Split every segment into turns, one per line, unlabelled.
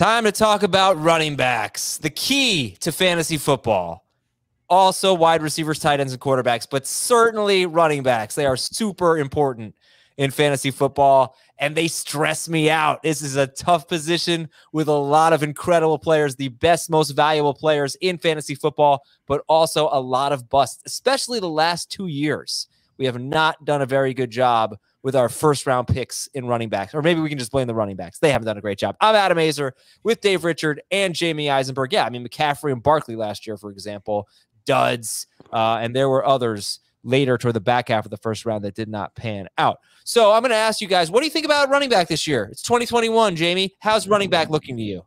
Time to talk about running backs, the key to fantasy football. Also wide receivers, tight ends, and quarterbacks, but certainly running backs. They are super important in fantasy football, and they stress me out. This is a tough position with a lot of incredible players, the best, most valuable players in fantasy football, but also a lot of busts, especially the last 2 years. We have not done a very good job with our first-round picks in running backs. Or maybe we can just blame the running backs. They haven't done a great job. I'm Adam Aizer with Dave Richard and Jamie Eisenberg. Yeah, I mean, McCaffrey and Barkley last year, for example, duds. And there were others later toward the back half of the first round that did not pan out. So I'm going to ask you guys, what do you think about running back this year? It's 2021, Jamie. How's running back looking to you?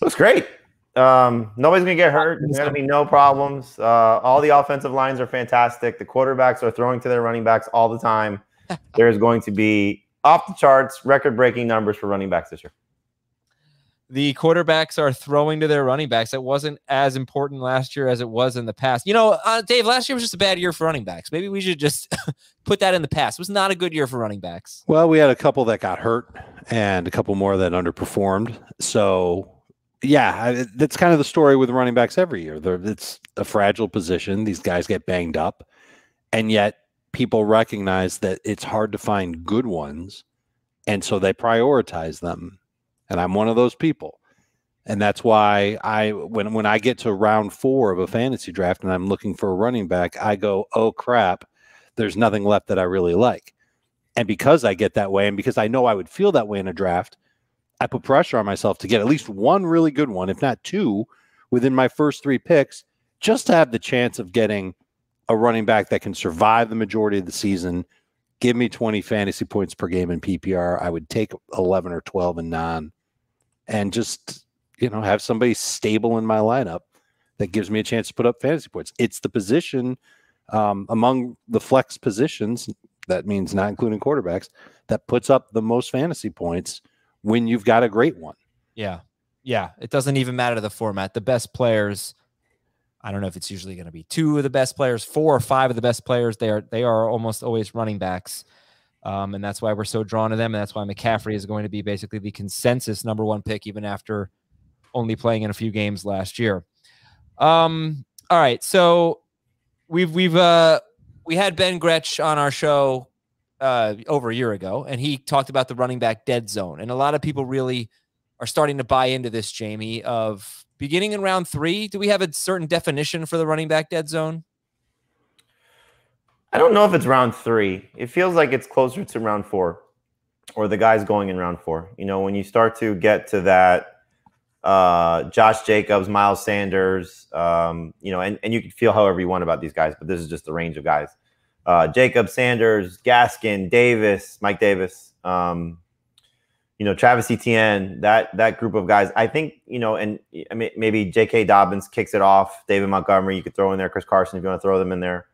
Looks great. Nobody's going to get hurt. There's going to be no problems. All the offensive lines are fantastic. The quarterbacks are throwing to their running backs all the time. There's going to be off the charts, record-breaking numbers for running backs this year.
The quarterbacks are throwing to their running backs. It wasn't as important last year as it was in the past. You know, Dave, last year was just a bad year for running backs. Maybe we should just put that in the past. It was not a good year for running backs.
Well, we had a couple that got hurt and a couple more that underperformed. So, yeah, that's kind of the story with running backs every year. It's a fragile position. These guys get banged up, and yet people recognize that it's hard to find good ones, and so they prioritize them. And I'm one of those people. And that's why when I get to round 4 of a fantasy draft and I'm looking for a running back, I go, oh, crap, there's nothing left that I really like. And because I get that way, and because I know I would feel that way in a draft, I put pressure on myself to get at least one really good one, if not 2, within my first 3 picks, just to have the chance of getting a running back that can survive the majority of the season, give me 20 fantasy points per game in PPR. I would take 11 or 12 in non, and just, you know, have somebody stable in my lineup that gives me a chance to put up fantasy points. It's the position among the flex positions, that means not including quarterbacks, that puts up the most fantasy points when you've got a great one.
Yeah. Yeah. It doesn't even matter the format. The best players, I don't know if it's usually going to be 2 of the best players, 4 or 5 of the best players. They are almost always running backs. And that's why we're so drawn to them. And that's why McCaffrey is going to be basically the consensus #1 pick, even after only playing in a few games last year. All right. So we had Ben Gretsch on our show over a year ago, and he talked about the running back dead zone. And a lot of people really are starting to buy into this, Jamie, of beginning in round 3. Do we have a certain definition for the running back dead zone?
I don't know if it's round 3. It feels like it's closer to round 4, or the guys going in round 4. You know, when you start to get to that Josh Jacobs, Miles Sanders, you know, and you can feel however you want about these guys, but this is just the range of guys. Jacobs, Sanders, Gaskin, Davis, Mike Davis, you know, Travis Etienne, that group of guys. I think, you know, and I mean, maybe J.K. Dobbins kicks it off. David Montgomery, you could throw in there. Chris Carson, if you want to throw them in there.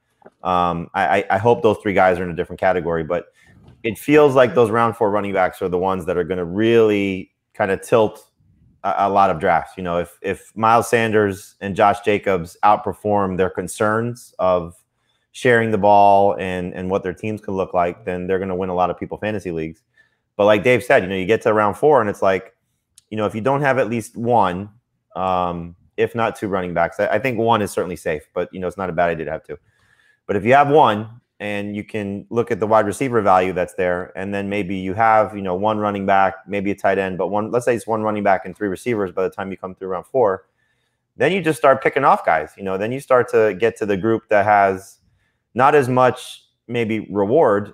I hope those 3 guys are in a different category, but it feels like those round 4 running backs are the ones that are going to really kind of tilt a lot of drafts. You know, if Miles Sanders and Josh Jacobs outperform their concerns of sharing the ball and what their teams can look like, then they're going to win a lot of people fantasy leagues. But like Dave said, you know, you get to round 4 and it's like, you know, if you don't have at least 1, if not 2 running backs, I think 1 is certainly safe, but, you know, it's not a bad idea to have 2. But if you have 1 and you can look at the wide receiver value that's there, and then maybe you have, you know, 1 running back, maybe a tight end, but let's say it's 1 running back and 3 receivers by the time you come through round 4, then you just start picking off guys. You know, then you start to get to the group that has not as much maybe reward,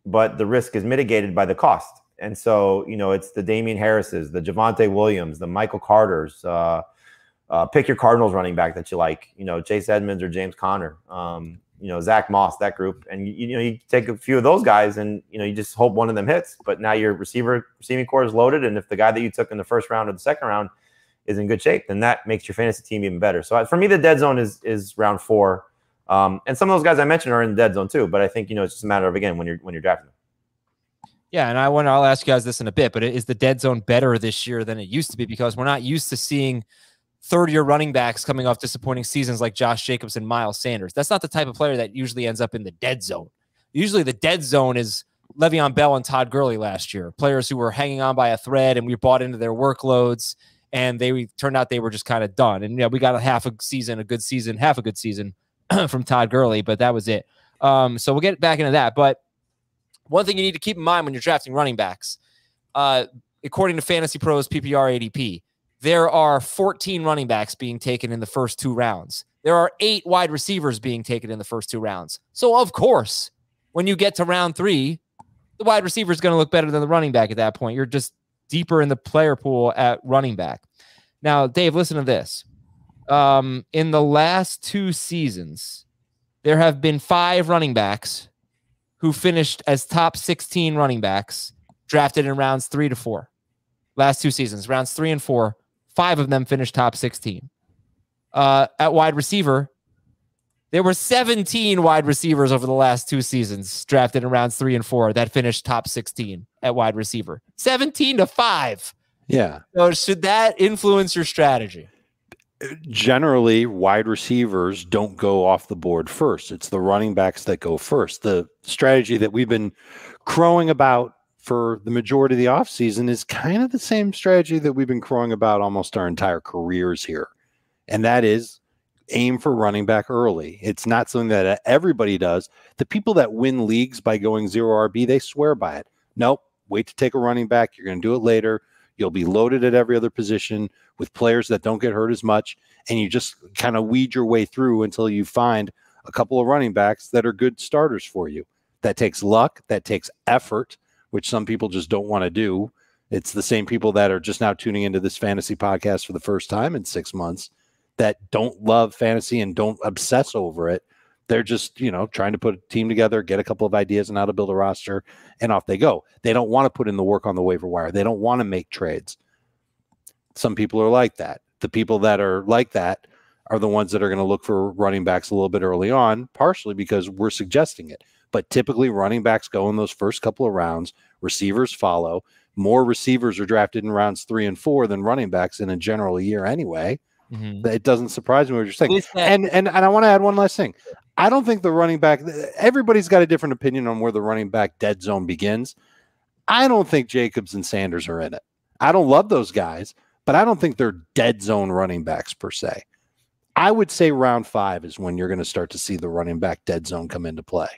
but the risk is mitigated by the cost. And so, you know, it's the Damian Harris's, the Javonte Williams, the Michael Carters, pick your Cardinals running back that you like, you know, Chase Edmonds or James Conner, you know, Zach Moss, that group. And, you know, you take a few of those guys and, you know, you just hope one of them hits. But now your receiving core is loaded. And if the guy that you took in the first round or the second round is in good shape, then that makes your fantasy team even better. So for me, the dead zone is round 4. And some of those guys I mentioned are in the dead zone too. But I think, you know, it's just a matter of, again, when you're drafting them.
Yeah, and I'll ask you guys this in a bit, but is the dead zone better this year than it used to be? Because we're not used to seeing third-year running backs coming off disappointing seasons like Josh Jacobs and Miles Sanders. That's not the type of player that usually ends up in the dead zone. Usually the dead zone is Le'Veon Bell and Todd Gurley last year, players who were hanging on by a thread and we bought into their workloads and they turned out they were just kind of done. And we got half a good season from Todd Gurley, but that was it. So we'll get back into that. But one thing you need to keep in mind when you're drafting running backs, according to Fantasy Pros PPR ADP, there are 14 running backs being taken in the first 2 rounds. There are 8 wide receivers being taken in the first 2 rounds. So, of course, when you get to round 3, the wide receiver is going to look better than the running back at that point. You're just deeper in the player pool at running back. Now, Dave, listen to this. In the last 2 seasons, there have been 5 running backs who finished as top 16 running backs drafted in rounds 3 to 4. Last 2 seasons, rounds 3 and 4, 5 of them finished top 16. At wide receiver, there were 17 wide receivers over the last 2 seasons drafted in rounds 3 and 4 that finished top 16 at wide receiver. 17 to 5.
Yeah.
So should that influence your strategy?
Generally, wide receivers don't go off the board first. It's the running backs that go first. The strategy that we've been crowing about for the majority of the offseason is kind of the same strategy that we've been crowing about almost our entire careers here. And that is aim for running back early. It's not something that everybody does. The people that win leagues by going 0 RB, they swear by it. Nope, wait to take a running back. You're going to do it later. You'll be loaded at every other position with players that don't get hurt as much. And you just kind of weed your way through until you find a couple of running backs that are good starters for you. That takes luck. That takes effort, which some people just don't want to do. It's the same people that are just now tuning into this fantasy podcast for the first time in 6 months that don't love fantasy and don't obsess over it. They're just, trying to put a team together, get a couple of ideas on how to build a roster, and off they go. They don't want to put in the work on the waiver wire. They don't want to make trades. Some people are like that. The people that are like that are the ones that are going to look for running backs a little bit early on, partially because we're suggesting it. But typically running backs go in those first couple of rounds. Receivers follow. More receivers are drafted in rounds 3 and 4 than running backs in a general year anyway. Mm-hmm. It doesn't surprise me what you're saying. And I want to add one last thing. I don't think the running back, everybody's got a different opinion on where the running back dead zone begins. I don't think Jacobs and Sanders are in it. I don't love those guys, but I don't think they're dead zone running backs per se. I would say round 5 is when you're going to start to see the running back dead zone come into play.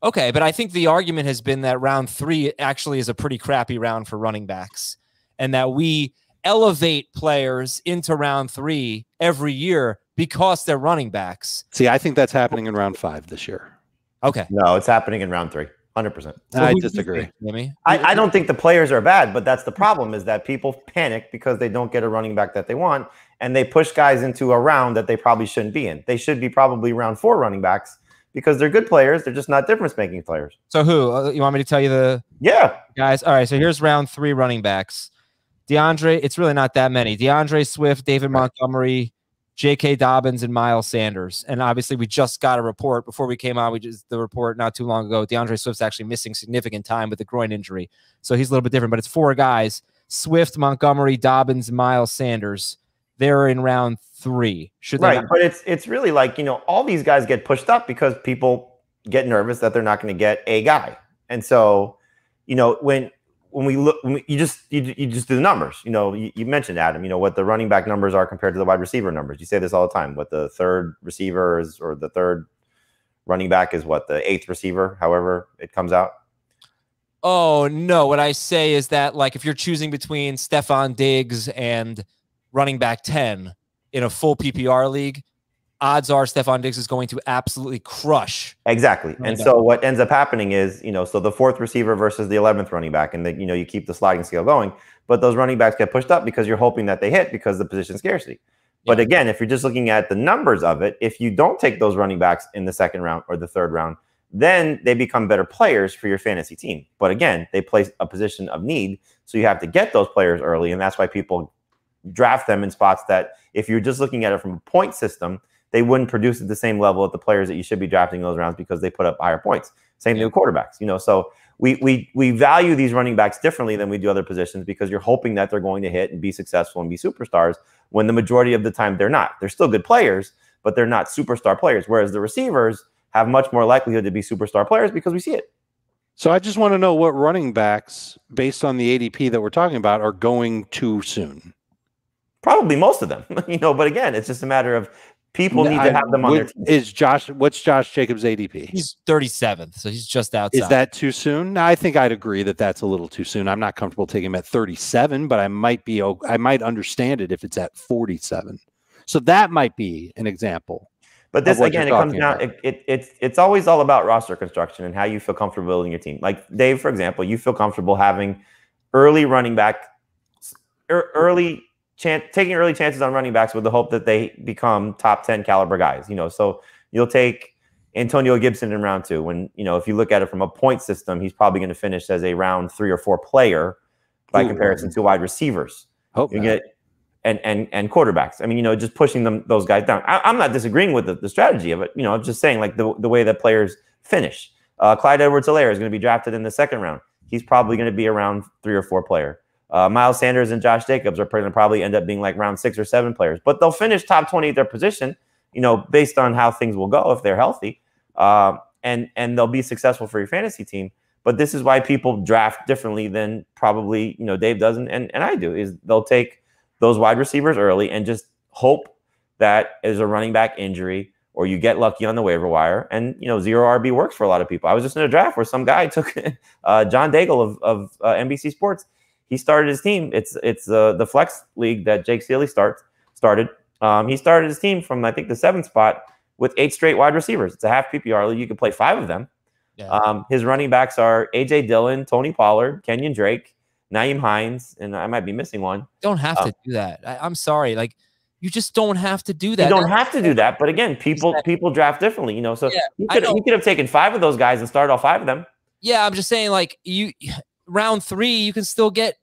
Okay, but I think the argument has been that round 3 actually is a pretty crappy round for running backs, and that we elevate players into round 3 every year because they're running backs.
See, I think that's happening in round 5 this year.
Okay.
No, it's happening in round 3. 100%.
I disagree.
I don't think the players are bad, but that's the problem, is that people panic because they don't get a running back that they want, and they push guys into a round that they probably shouldn't be in. They should be probably round 4 running backs because they're good players. They're just not difference-making players.
So who? You want me to tell you the guys? All right, so here's round 3 running backs. DeAndre, it's really not that many. DeAndre Swift, David Montgomery, J.K. Dobbins, and Miles Sanders. And obviously, we just got a report before we came on. The report not too long ago. DeAndre Swift's actually missing significant time with a groin injury. So he's a little bit different, but it's 4 guys. Swift, Montgomery, Dobbins, Miles Sanders. They're in round 3.
Right, but it's really like, all these guys get pushed up because people get nervous that they're not going to get a guy. And so, when we look, you just do the numbers. You mentioned, Adam, what the running back numbers are compared to the wide receiver numbers. You say this all the time. What the third receiver is, or the third running back is, what the 8th receiver, however it comes out.
Oh no! What I say is that, like, if you're choosing between Stephon Diggs and running back 10 in a full PPR league, odds are Stephon Diggs is going to absolutely crush.
Exactly. And so what ends up happening is, so the 4th receiver versus the 11th running back, and you keep the sliding scale going, but those running backs get pushed up because you're hoping that they hit because of the position scarcity. But again, if you're just looking at the numbers of it, if you don't take those running backs in the 2nd round or the 3rd round, then they become better players for your fantasy team. But again, they play a position of need. So you have to get those players early. And that's why people draft them in spots that, if you're just looking at it from a point system, they wouldn't produce at the same level at the players that you should be drafting in those rounds because they put up higher points. Same thing with quarterbacks. So we value these running backs differently than we do other positions because you're hoping that they're going to hit and be successful and be superstars, when the majority of the time they're not. They're still good players, but they're not superstar players, whereas the receivers have much more likelihood to be superstar players because we see it.
So I just want to know what running backs, based on the ADP that we're talking about, are going too soon.
Probably most of them, but again, it's just a matter of people need to have them on their team.
What's Josh Jacobs' ADP?
He's 37th, so he's just outside.
Is that too soon? No, I think I'd agree that that's a little too soon. I'm not comfortable taking him at 37, but I might understand it if it's at 47. So that might be an example.
But this again, it comes down. It's always all about roster construction and how you feel comfortable building your team. Like Dave, for example, you feel comfortable having early running back, taking early chances on running backs with the hope that they become top 10 caliber guys. So you'll take Antonio Gibson in round 2. When if you look at it from a point system, he's probably going to finish as a round 3 or 4 player by comparison to wide receivers. You get and quarterbacks. I mean, just pushing those guys down. I'm not disagreeing with the strategy of it. I'm just saying like the way that players finish. Clyde Edwards-Helaire is going to be drafted in the 2nd round. He's probably going to be a round 3 or 4 player. Miles Sanders and Josh Jacobs are going to probably end up being like round 6 or 7 players, but they'll finish top 20 at their position, based on how things will go if they're healthy, and they'll be successful for your fantasy team. But this is why people draft differently than probably Dave does and I do. Is they'll take those wide receivers early and just hope that there's a running back injury or you get lucky on the waiver wire. And, zero RB works for a lot of people. I was just in a draft where some guy took John Daigle of NBC Sports. He started his team. It's the flex league that Jake Seeley started. He started his team from, I think, the 7th spot with 8 straight wide receivers. It's a half PPR league. You can play 5 of them. Yeah. His running backs are A.J. Dillon, Tony Pollard, Kenyon Drake, Nyheim Hines, and I might be missing one.
You don't have to do that. I'm sorry. Like, you just don't have to do that.
You don't have to do that. But again, people draft differently, So you could have taken 5 of those guys and started all 5 of them.
Yeah, I'm just saying, like, round 3, you can still get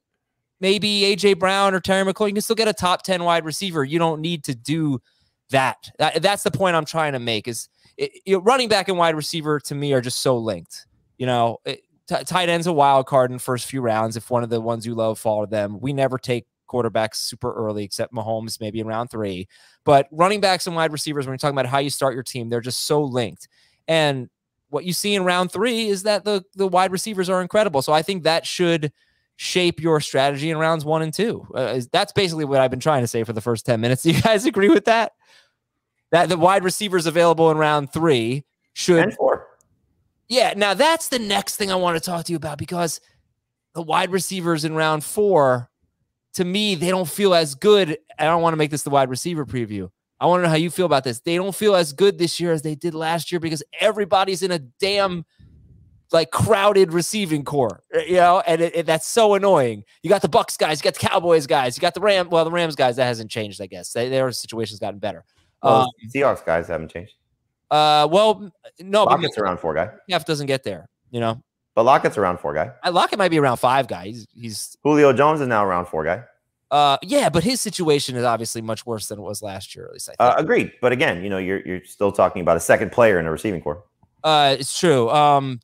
maybe A.J. Brown or Terry McLaurin. You can still get a top 10 wide receiver. You don't need to do that. That's the point I'm trying to make. Is running back and wide receiver to me are just so linked. Tight end's a wild card in the first few rounds. If one of the ones you love fall to them, we never take quarterbacks super early, except Mahomes maybe in round 3. But running backs and wide receivers, when you're talking about how you start your team, they're just so linked. And what you see in round 3 is that the wide receivers are incredible. So I think that should shape your strategy in rounds 1 and 2. That's basically what I've been trying to say for the first 10 minutes. Do you guys agree with that? That the wide receivers available in round 3 should.
And 4.
Yeah. Now that's the next thing I want to talk to you about, because the wide receivers in round 4, to me, they don't feel as good. I don't want to make this the wide receiver preview. I want to know how you feel about this. They don't feel as good this year as they did last year because everybody's in a damn crowded receiving core, and that's so annoying. You got the Bucks guys, you got the Cowboys guys, you got the Rams guys. That hasn't changed, I guess. Their situation's gotten better.
Seahawks guys haven't changed.
No,
Lockett's around 4 guy.
Jeff doesn't get there,
But Lockett's around 4 guy.
Lockett might be around 5 guy. He's
Julio Jones is now around 4 guy.
Yeah, but his situation is obviously much worse than it was last year, at least I think.
Agreed. But again, you're still talking about a second player in a receiving core.
It's true.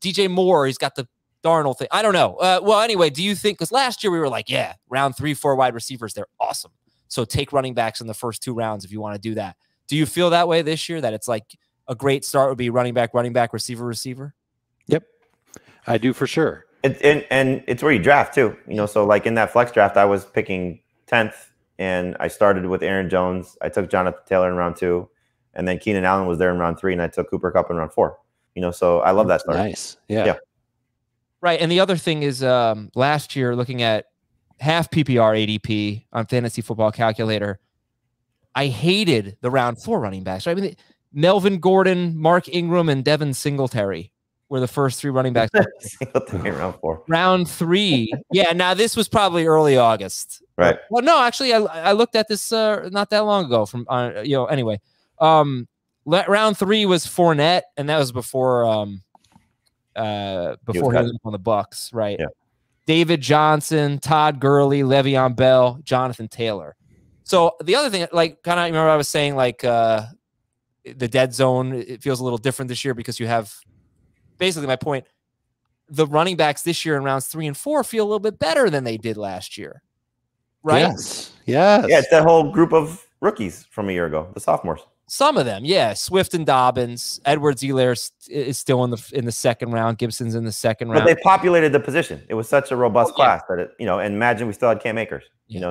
DJ Moore, he's got the Darnold thing. I don't know. Well, anyway, do you think, because last year we were like, yeah, round 3, 4 wide receivers, they're awesome. So take running backs in the first 2 rounds if you want to do that. Do you feel that way this year, that it's like a great start would be running back, receiver?
Yep. I do for sure.
And it's where you draft too. So like in that flex draft, I was picking 10th and I started with Aaron Jones. I took Jonathan Taylor in round 2, and then Keenan Allen was there in round 3, and I took Cooper Kupp in round 4. So I love that start.
Nice. Yeah.
Right. And the other thing is last year, looking at half PPR ADP on Fantasy Football Calculator, I hated the round 4 running backs. Right? I mean, Melvin Gordon, Mark Ingram, and Devin Singletary were the first 3 running backs.
round 4.
Round 3. Yeah. Now this was probably early August.
Right.
Well, no, actually, I looked at this not that long ago. Anyway. Round 3 was Fournette, and that was before he was on the Bucks, right?
Yeah.
David Johnson, Todd Gurley, Le'Veon Bell, Jonathan Taylor. So the other thing, like, kind of, remember I was saying, like, the dead zone, it feels a little different this year because you have, basically my point, the running backs this year in rounds 3 and 4 feel a little bit better than they did last year, right?
Yes. Yes.
Yeah, it's that whole group of rookies from a year ago, the sophomores.
Some of them, yeah. Swift and Dobbins. Edwards-Helaire is still in the second round. Gibson's in the second round.
But they populated the position. It was such a robust class that it, and imagine we still had Cam Akers.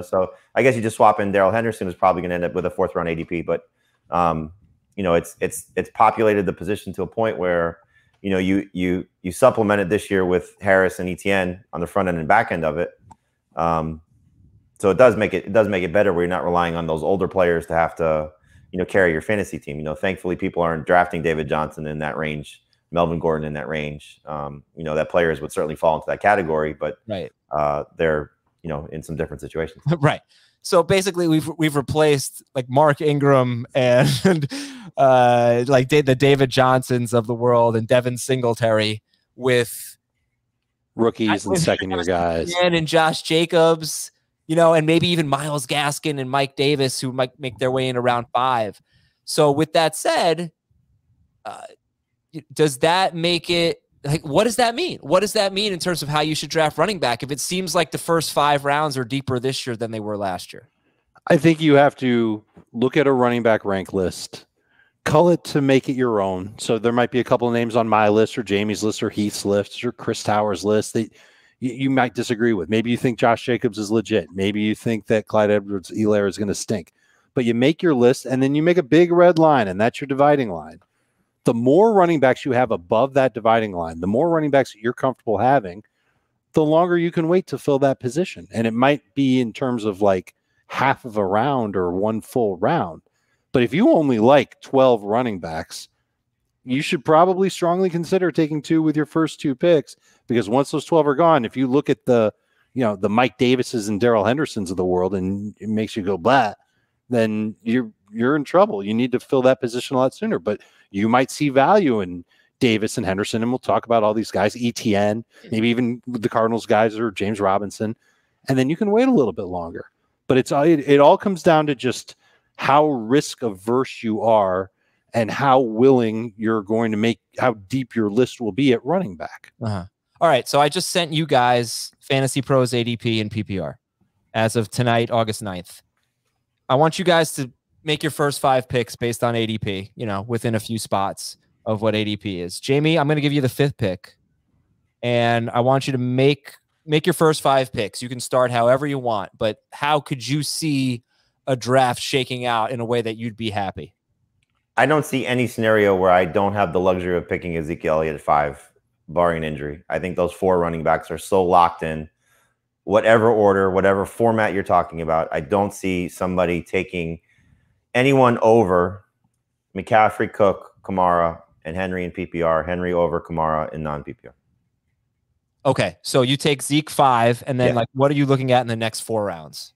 So I guess you just swap in Darrell Henderson, who's probably going to end up with a 4th round ADP. But it's populated the position to a point where you supplemented this year with Harris and Etienne on the front end and back end of it. So it does make it better where you're not relying on those older players to have to carry your fantasy team. Thankfully people aren't drafting David Johnson in that range, Melvin Gordon in that range. That players would certainly fall into that category, but they're in some different situations.
Right. So basically we've replaced like Mark Ingram and like the David Johnsons of the world and Devin Singletary with
rookies and second-year guys
and Josh Jacobs, and maybe even Myles Gaskin and Mike Davis, who might make their way in around 5. So with that said, does that make it like, what does that mean? What does that mean in terms of how you should draft running back if it seems like the first 5 rounds are deeper this year than they were last year?
I think you have to look at a running back rank list, cull it to make it your own. So there might be a couple of names on my list or Jamie's list or Heath's list or Chris Towers' list that you might disagree with. Maybe you think Josh Jacobs is legit. Maybe you think that Clyde Edwards-Helaire is going to stink. But you make your list and then you make a big red line, and that's your dividing line. The more running backs you have above that dividing line, the more running backs that you're comfortable having, the longer you can wait to fill that position. And it might be in terms of like half of a round or 1 full round. But if you only like 12 running backs, you should probably strongly consider taking 2 with your first 2 picks, because once those 12 are gone, if you look at the Mike Davises and Darrell Hendersons of the world and it makes you go blah, then you're in trouble. You need to fill that position a lot sooner. But you might see value in Davis and Henderson, and we'll talk about all these guys, ETN, maybe even the Cardinals guys or James Robinson, and then you can wait a little bit longer. But it all comes down to just how risk averse you are and how willing you're going to make, how deep your list will be at running back.
All right, so I just sent you guys Fantasy Pros ADP and PPR as of tonight, August 9th. I want you guys to make your first 5 picks based on ADP, within a few spots of what ADP is. Jamie, I'm going to give you the 5th pick, and I want you to make your first 5 picks. You can start however you want, but how could you see a draft shaking out in a way that you'd be happy?
I don't see any scenario where I don't have the luxury of picking Ezekiel Elliott at 5, barring injury. I think those 4 running backs are so locked in. Whatever order, whatever format you're talking about, I don't see somebody taking anyone over McCaffrey, Cook, Kamara, and Henry in PPR, Henry over Kamara in non-PPR.
Okay, so you take Zeke 5, and then what are you looking at in the next 4 rounds?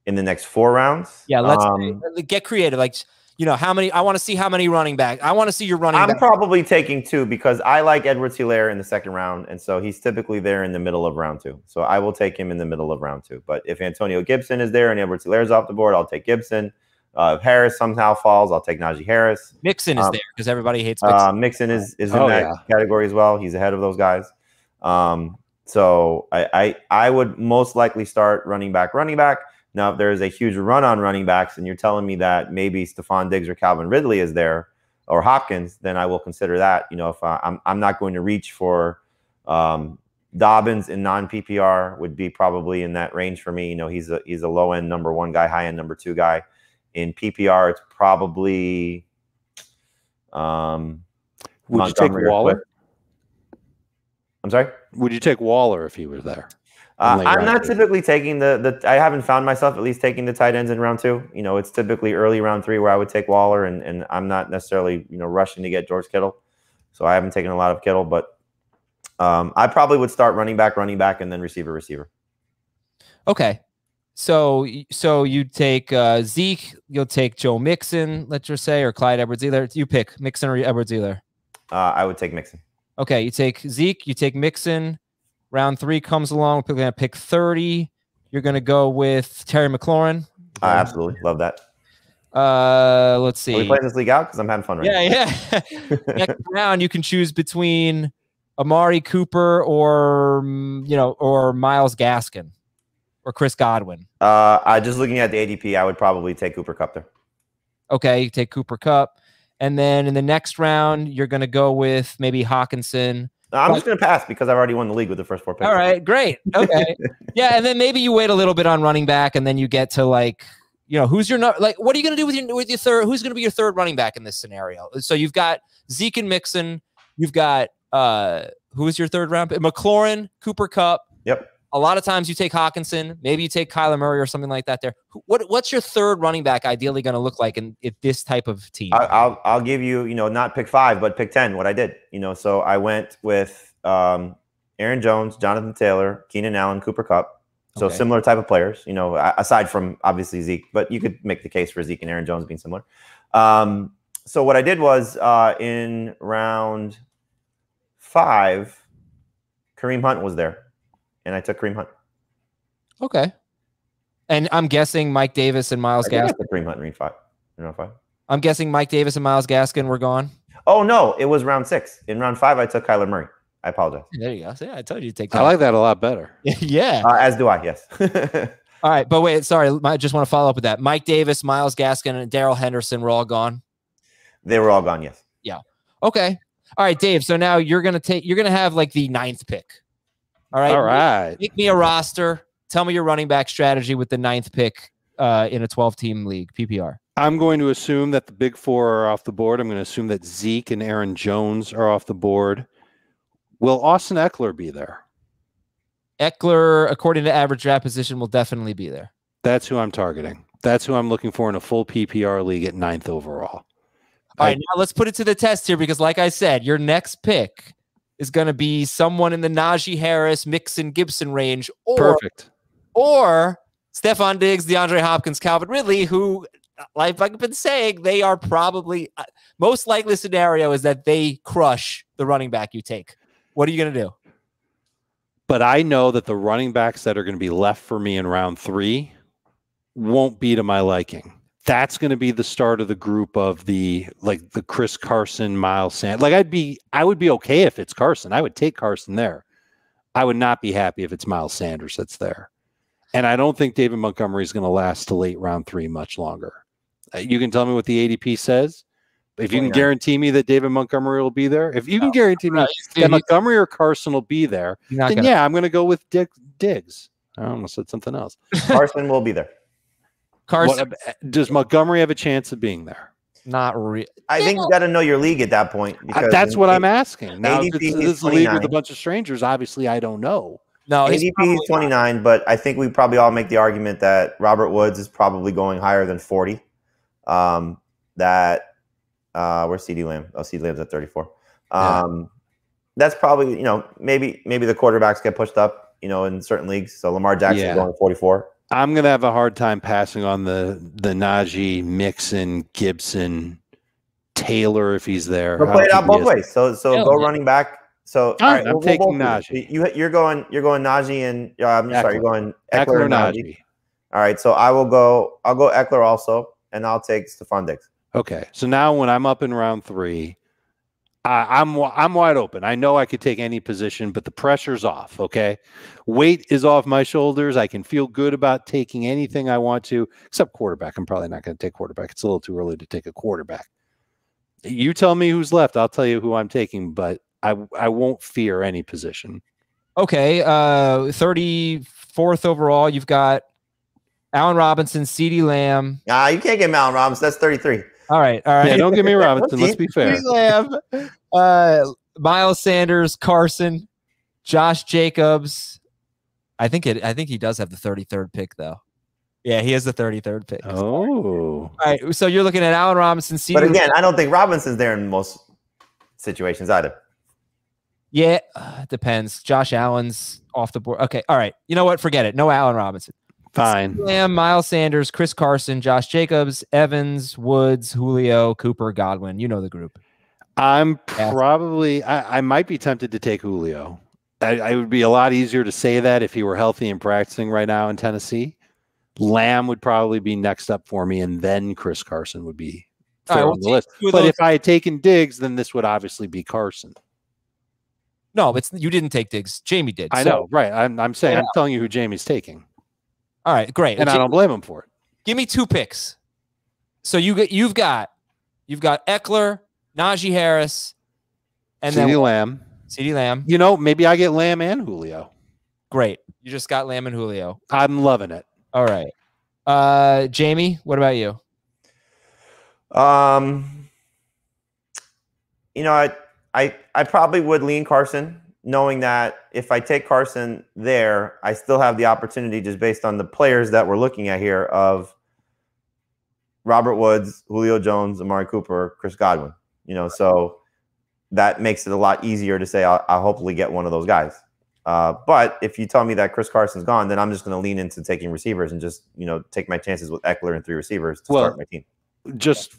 In the next 4 rounds?
Yeah, let's get creative. Like, how many? I want to see how many running back. I want to see your running back.
I'm probably taking 2 because I like Edwards-Helaire in the 2nd round, and so he's typically there in the middle of round 2. So I will take him in the middle of round 2. But if Antonio Gibson is there and Edwards-Helaire is off the board, I'll take Gibson. If Harris somehow falls, I'll take Najee Harris.
Mixon is there because everybody hates Mixon.
Mixon is in that category as well. He's ahead of those guys. So I would most likely start running back. Now, if there is a huge run on running backs and you're telling me that maybe Stephon Diggs or Calvin Ridley is there or Hopkins, then I will consider that. If I'm not going to reach for Dobbins in non-PPR would be probably in that range for me. He's a low end number 1 guy, high end number 2 guy. In PPR, it's probably
would you take Waller?
I'm sorry?
Would you take Waller if he was there?
I'm not typically taking I haven't found myself at least taking the tight ends in round 2. It's typically early round 3 where I would take Waller, and I'm not necessarily, rushing to get George Kittle. So I haven't taken a lot of Kittle, but I probably would start running back, and then receiver.
Okay. So you take Zeke, you'll take Joe Mixon, let's just say, or Clyde Edwards-Helaire. You pick Mixon or Edwards-Helaire?
I would take Mixon.
Okay, you take Zeke, you take Mixon. Round 3 comes along. We're going to pick 30. You're going to go with Terry McLaurin.
I absolutely love that.
Let's see.
Are we playing this league out? Because I'm having fun right now.
Yeah. Next round, you can choose between Amari Cooper or Myles Gaskin or Chris Godwin.
Just looking at the ADP, I would probably take Cooper Kupp there.
Okay, you take Cooper Kupp. And then in the next round, you're going to go with maybe Hawkinson.
I'm just going to pass because I've already won the league with the first 4 picks.
All right, great. Okay. Yeah, and then maybe you wait a little bit on running back, and then you get to like, who's your like? What are you going to do with your third? Who's going to be your third running back in this scenario? So you've got Zeke and Mixon. You've got who is your third round? McLaurin, Cooper Kupp.
Yep.
A lot of times you take Hawkinson. Maybe you take Kyler Murray or something like that. There. What's your third running back ideally going to look like in this type of team?
I'll give you, not pick 5, but pick 10. What I did, so I went with Aaron Jones, Jonathan Taylor, Keenan Allen, Cooper Kupp. So similar type of players, aside from obviously Zeke, but you could make the case for Zeke and Aaron Jones being similar. So what I did was in round 5, Kareem Hunt was there, and I took Kareem Hunt.
Okay. And I'm guessing Mike Davis and Myles Gaskin.
Kareem Hunt in round 5.
I'm guessing Mike Davis and Myles Gaskin were gone.
Oh, no, it was round 6. In round 5, I took Kyler Murray. I apologize.
There you go. See, I told you to take that.
I like that a lot better.
Yeah.
As do I, yes.
All right. But wait, sorry. I just want to follow up with that. Mike Davis, Myles Gaskin, and Darrell Henderson were all gone.
They were all gone, yes.
Yeah. Okay. All right, Dave. So now you're going to have like the 9th pick. All right.
All right.
Make me a roster. Tell me your running back strategy with the 9th pick in a 12-team league, PPR.
I'm going to assume that the big 4 are off the board. I'm going to assume that Zeke and Aaron Jones are off the board. Will Austin Eckler be there?
Eckler, according to average draft position, will definitely be there.
That's who I'm targeting. That's who I'm looking for in a full PPR league at 9th overall.
All right, now let's put it to the test here because, like I said, your next pick is going to be someone in the Najee Harris, Mixon, Gibson range, or Stephon Diggs, DeAndre Hopkins, Calvin Ridley, who, like I've been saying, they are probably most likely scenario is that they crush the running back you take. What are you going to do?
But I know that the running backs that are going to be left for me in round 3 won't be to my liking. That's going to be the start of the group of the Chris Carson, Miles Sanders. I would be okay if it's Carson. I would take Carson there. I would not be happy if it's Miles Sanders that's there. And I don't think David Montgomery is going to last to late round 3 much longer. You can tell me what the ADP says. If you can guarantee me that David Montgomery will be there, if you can guarantee me that Montgomery or Carson will be there, then yeah, I'm going to go with Diggs. I almost said something else.
Carson will be there.
Carson. Does Montgomery have a chance of being there?
Not really.
I think you got to know your league at that point. Because
that's what I'm asking. Now,
ADP
this is a league with a bunch of strangers. Obviously, I don't know.
No,
ADP is 29, but I think we probably all make the argument that Robert Woods is probably going higher than 40. Where's CeeDee Lamb? Oh, CeeDee Lamb's at 34. That's probably, maybe the quarterbacks get pushed up, in certain leagues. So Lamar Jackson going 44.
I'm going to have a hard time passing on the Najee, Mixon, Gibson, Taylor if he's there.
We'll play it out both ways. So go running back. So
all right, I'm taking Najee.
You're going Najee and sorry, you're going Eckler and Najee. All right, so I'll go Eckler also, and I'll take Stephon Diggs.
Okay, so now when I'm up in round 3, I'm wide open. I know I could take any position, but the pressure's off. Okay, weight is off my shoulders. I can feel good about taking anything I want to, except quarterback. I'm probably not going to take quarterback. It's a little too early to take a quarterback. You tell me who's left. I'll tell you who I'm taking, but I won't fear any position.
Okay, 34th overall. You've got Allen Robinson, CeeDee Lamb.
You can't get Allen Robinson. That's 33.
All right.
Yeah, don't give me Robinson. Let's be fair.
CeeDee Lamb, Miles Sanders, Carson, Josh Jacobs. I think he does have the 33rd pick though. Yeah, he has the 33rd pick.
Oh.
All right. So you're looking at Allen Robinson, CeeDee.
But again, I don't think Robinson's there in most situations either.
Yeah, depends. Josh Allen's off the board. Okay. All right. You know what? Forget it. No Allen Robinson.
Fine.
Lamb, Miles Sanders, Chris Carson, Josh Jacobs, Evans, Woods, Julio, Cooper, Godwin. You know the group.
I'm probably I might be tempted to take Julio. I would be a lot easier to say that if he were healthy and practicing right now in Tennessee. Lamb would probably be next up for me, and then Chris Carson would be third on the list. But if I had taken Diggs, then this would obviously be Carson.
No, you didn't take Diggs. Jamie did.
I know, right? I'm saying I'm telling you who Jamie's taking.
All right, great.
And I don't blame him for it.
Give me 2 picks. So you've got Eckler, Najee Harris, and
CeeDee
then
Lamb.
CeeDee Lamb.
You know, maybe I get Lamb and Julio.
Great. You just got Lamb and Julio.
I'm loving it.
All right. Jamie, what about you?
You know, I probably would lean Carson, knowing that if I take Carson there, I still have the opportunity just based on the players that we're looking at here of Robert Woods, Julio Jones, Amari Cooper, Chris Godwin. You know, so that makes it a lot easier to say I'll hopefully get one of those guys. But if you tell me that Chris Carson's gone, then I'm just going to lean into taking receivers and just, you know, take my chances with Eckler and 3 receivers to start my team.
Just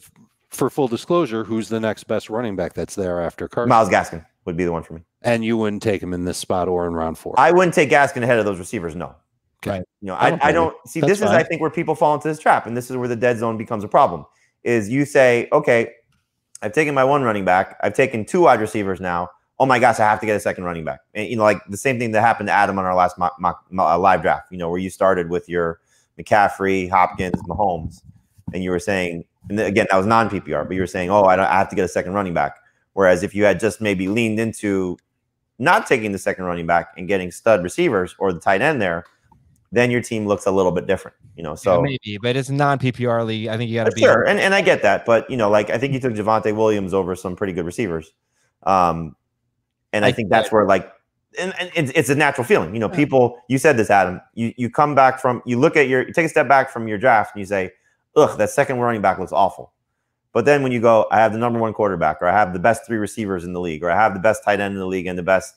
for full disclosure, who's the next best running back that's there after Carson?
Myles Gaskin would be the one for me.
And you wouldn't take him in this spot or in round 4?
I wouldn't take Gaskin ahead of those receivers, no.
Okay.
You know, I don't see. This is, I think, where people fall into this trap, and this is where the dead zone becomes a problem. Is you say, okay, I've taken my 1 running back, I've taken 2 wide receivers now. Oh my gosh, I have to get a second running back. And you know, like the same thing that happened to Adam on our last live draft. You know, where you started with your McCaffrey, Hopkins, Mahomes, and you were saying, and again, that was non-PPR, but you were saying, oh, I have to get a second running back. Whereas if you had just maybe leaned into not taking the second running back and getting stud receivers or the tight end there, then your team looks a little bit different, you know. So
yeah, maybe, but it's a non-PPR league. I think you got to be
sure, and I get that, but you know, like I think you took Javonte Williams over some pretty good receivers, and I think that's where like, and it's a natural feeling, you know. People, you said this, Adam. You come back from, you take a step back from your draft and you say, ugh, that second running back looks awful. But then when you go, I have the number 1 quarterback, or I have the best 3 receivers in the league, or I have the best tight end in the league and the best,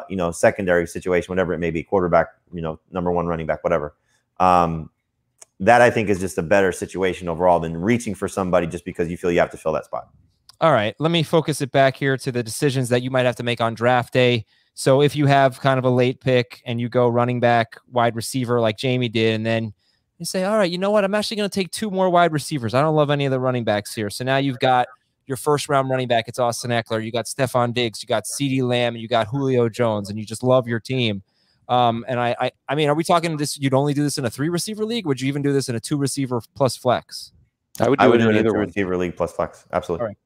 you know, secondary situation, whatever it may be, quarterback, you know, number 1 running back, whatever. That I think is just a better situation overall than reaching for somebody just because you feel you have to fill that spot.
All right, let me focus it back here to the decisions that you might have to make on draft day. So if you have kind of a late pick and you go running back, wide receiver like Jamie did, and then you say, all right, you know what? I'm actually going to take 2 more wide receivers. I don't love any of the running backs here. So now you've got your first round running back. It's Austin Eckler. You got Stephon Diggs. You got CeeDee Lamb. And you got Julio Jones. And you just love your team. And I mean, are we talking this? You'd only do this in a 3 receiver league? Would you even do this in a 2 receiver plus flex?
I would do it in
either
either
receiver league plus flex. Absolutely.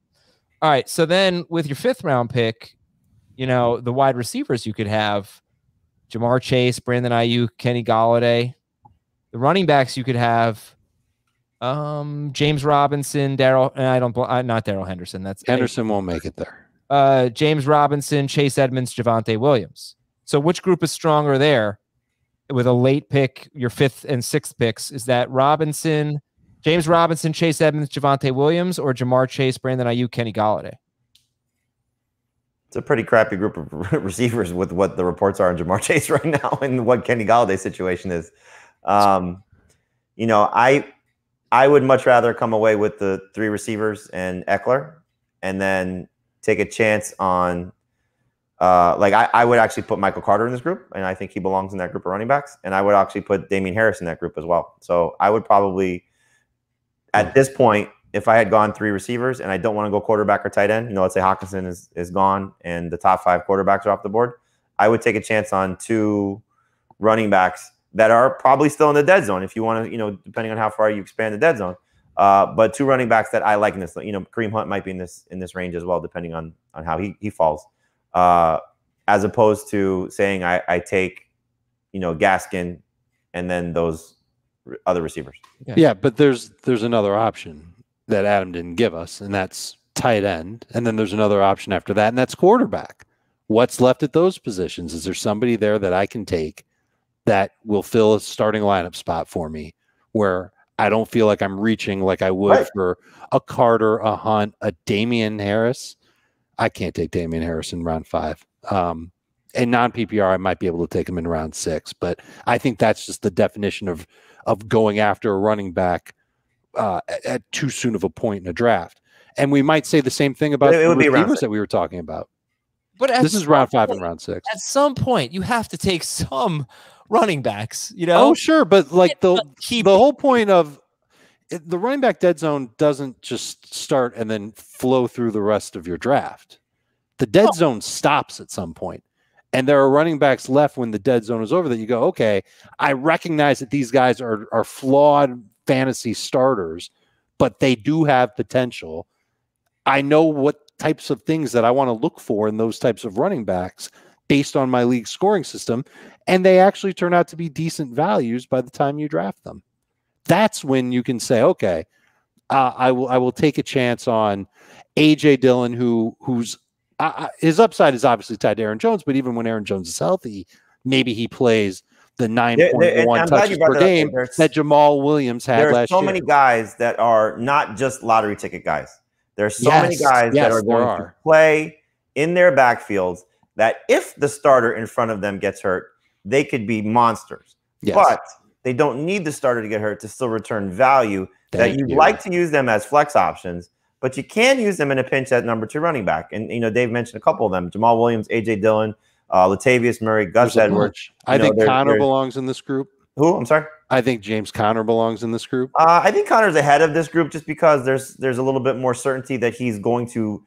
All right. So then with your 5th round pick, you know, the wide receivers you could have Jamar Chase, Brandon Ayuk, Kenny Golladay. The running backs you could have James Robinson, not Darrell Henderson. That's
Henderson won't make it there.
James Robinson, Chase Edmonds, Javonte Williams. So which group is stronger there with a late pick, your 5th and 6th picks? Is that James Robinson, Chase Edmonds, Javonte Williams, or Jamar Chase, Brandon Ayuk, Kenny Golladay?
It's a pretty crappy group of receivers with what the reports are on Jamar Chase right now and what Kenny Galladay's situation is. You know, I would much rather come away with the 3 receivers and Eckler and then take a chance on like I would actually put Michael Carter in this group, and I think he belongs in that group of running backs, and I would actually put Damian Harris in that group as well. So I would probably, at this point, if I had gone 3 receivers and I don't want to go quarterback or tight end, you know, let's say Hawkinson is gone and the top 5 quarterbacks are off the board, I would take a chance on 2 running backs that are probably still in the dead zone if you want to, you know, depending on how far you expand the dead zone. But 2 running backs that I like in this, you know, Kareem Hunt might be in this range as well, depending on how he falls. As opposed to saying I take, you know, Gaskin and then those other receivers.
Yeah, but there's another option that Adam didn't give us, and that's tight end. And then there's another option after that, and that's quarterback. What's left at those positions? Is there somebody there that I can take that will fill a starting lineup spot for me where I don't feel like I'm reaching like I would for a Carter, a Hunt, a Damian Harris? I can't take Damian Harris in round 5. And non-PPR, I might be able to take him in round 6, but I think that's just the definition of going after a running back at too soon of a point in a draft. And we might say the same thing about the receivers that we were talking about. But this is round 5 and round 6.
At some point, you have to take some running backs, you know?
Oh, sure. But like the whole point of the running back dead zone doesn't just start and then flow through the rest of your draft. The dead zone stops at some point. And there are running backs left when the dead zone is over that you go, okay, I recognize that these guys are flawed fantasy starters, but they do have potential. I know what types of things that I want to look for in those types of running backs based on my league scoring system, and they actually turn out to be decent values by the time you draft them. That's when you can say, okay, I will take a chance on A.J. Dillon, who's his upside is obviously tied to Aaron Jones, but even when Aaron Jones is healthy, maybe he plays the 9.1 touches per game that Jamal Williams had last year.
There are so many guys that are not just lottery ticket guys. There are so many guys that are going to play in their backfields that if the starter in front of them gets hurt, they could be monsters. Yes. But they don't need the starter to get hurt to still return value. That you'd like to use them as flex options, but you can use them in a pinch at number 2 running back. And, Dave mentioned a couple of them: Jamal Williams, A.J. Dillon, Latavius Murray, Gus Edwards.
I think Connor belongs in this group.
Who? I'm sorry?
I think James Conner belongs in this group.
I think Conner's ahead of this group just because there's a little bit more certainty that he's going to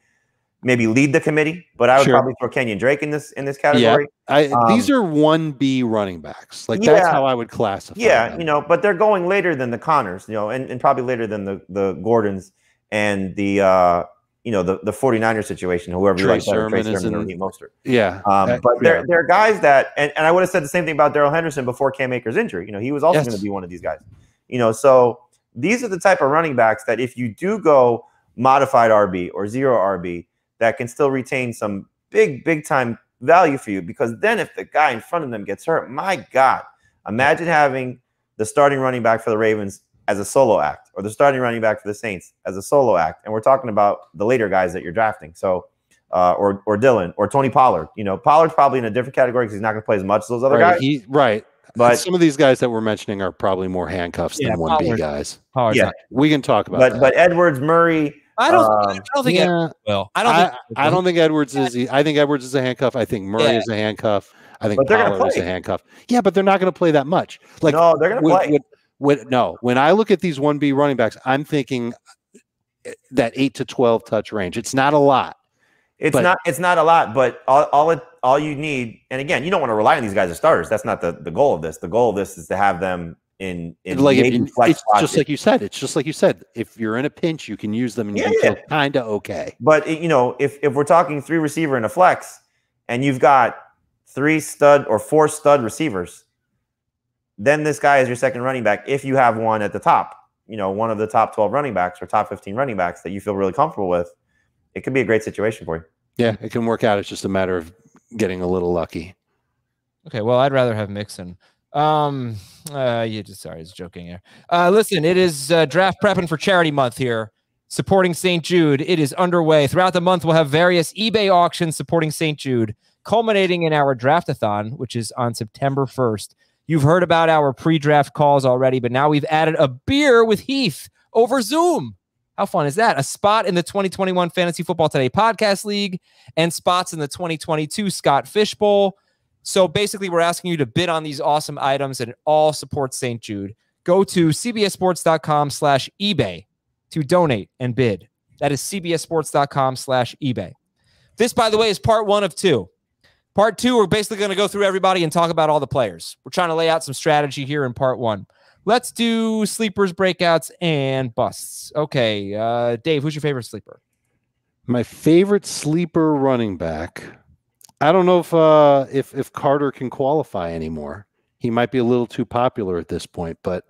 maybe lead the committee. But I would probably throw Kenyon Drake in this category.
Yeah. These are 1B running backs. Like that's how I would classify them.
But they're going later than the Connors, and probably later than the Gordons and the 49er situation, whoever you like better, Trey Sermon or Raheem Mostert.
Yeah.
But they're guys that, and I would have said the same thing about Darrell Henderson before Cam Akers' injury. He was also going to be one of these guys. So these are the type of running backs that if you do go modified RB or zero RB, that can still retain some big time value for you, because then if the guy in front of them gets hurt, my God, imagine having the starting running back for the Ravens as a solo act, or the starting running back for the Saints as a solo act. And we're talking about the later guys that you're drafting. So, or Dillon or Tony Pollard. Pollard's probably in a different category because he's not going to play as much as those other guys. But
some of these guys that we're mentioning are probably more handcuffs than 1B guys. We can talk about that.
But Edwards, Murray.
I don't think Edwards will.
I don't think Edwards is. I think Edwards is a handcuff. I think Murray is a handcuff. I think Pollard is a handcuff. Yeah, but they're not going to play that much.
No, they're going to play.
When I look at these 1B running backs, I'm thinking that 8 to 12 touch range. It's not a lot.
It's not a lot, but all you need, and again, you don't want to rely on these guys as starters. That's not the goal of this. The goal of this is to have them in
it's just like you said. It's just like you said. If you're in a pinch, you can use them and you can feel kind of okay.
But if we're talking 3 receiver and a flex, and you've got 3 stud or 4 stud receivers, then this guy is your second running back. If you have one at the top, one of the top 12 running backs or top 15 running backs that you feel really comfortable with, it could be a great situation for you.
Yeah, it can work out. It's just a matter of getting a little lucky.
Okay, well, I'd rather have Mixon. Sorry, I was joking here. Listen, it is draft prepping for charity month here, supporting St. Jude. It is underway. Throughout the month, we'll have various eBay auctions supporting St. Jude, culminating in our draftathon, which is on September 1st. You've heard about our pre-draft calls already, but now we've added a beer with Heath over Zoom. How fun is that? A spot in the 2021 Fantasy Football Today Podcast League and spots in the 2022 Scott Fish Bowl. So basically, we're asking you to bid on these awesome items, and it all supports St. Jude. Go to cbssports.com/eBay to donate and bid. That is cbssports.com/eBay. This, by the way, is part 1 of 2. Part 2, we're basically going to go through everybody and talk about all the players. We're trying to lay out some strategy here in part 1. Let's do sleepers, breakouts, and busts. Okay, Dave, who's your favorite sleeper?
My favorite sleeper running back. I don't know if Carter can qualify anymore. He might be a little too popular at this point, but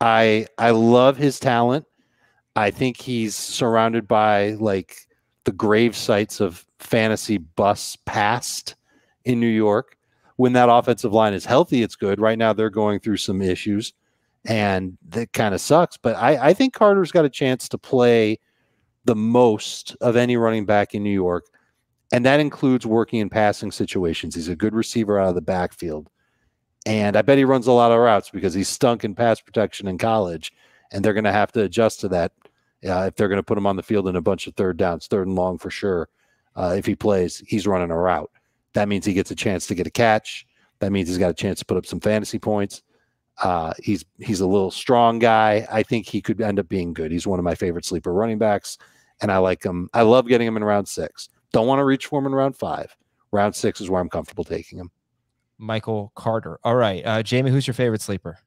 I love his talent. I think he's surrounded by like the grave sites of fantasy busts past in New York. When that offensive line is healthy, it's good. Right now, they're going through some issues, and that kind of sucks. But I think Carter's got a chance to play the most of any running back in New York, and that includes working in passing situations. He's a good receiver out of the backfield, and I bet he runs a lot of routes because he stunk in pass protection in college, and they're going to have to adjust to that if they're going to put him on the field in a bunch of third downs, 3rd and long for sure. If he plays, he's running a route. That means he gets a chance to get a catch. That means he's got a chance to put up some fantasy points. He's a little strong guy. I think he could end up being good. He's one of my favorite sleeper running backs, and I like him. I love getting him in round 6. Don't want to reach for him in round 5. Round 6 is where I'm comfortable taking him.
Michael Carter. All right, Jamie, who's your favorite sleeper?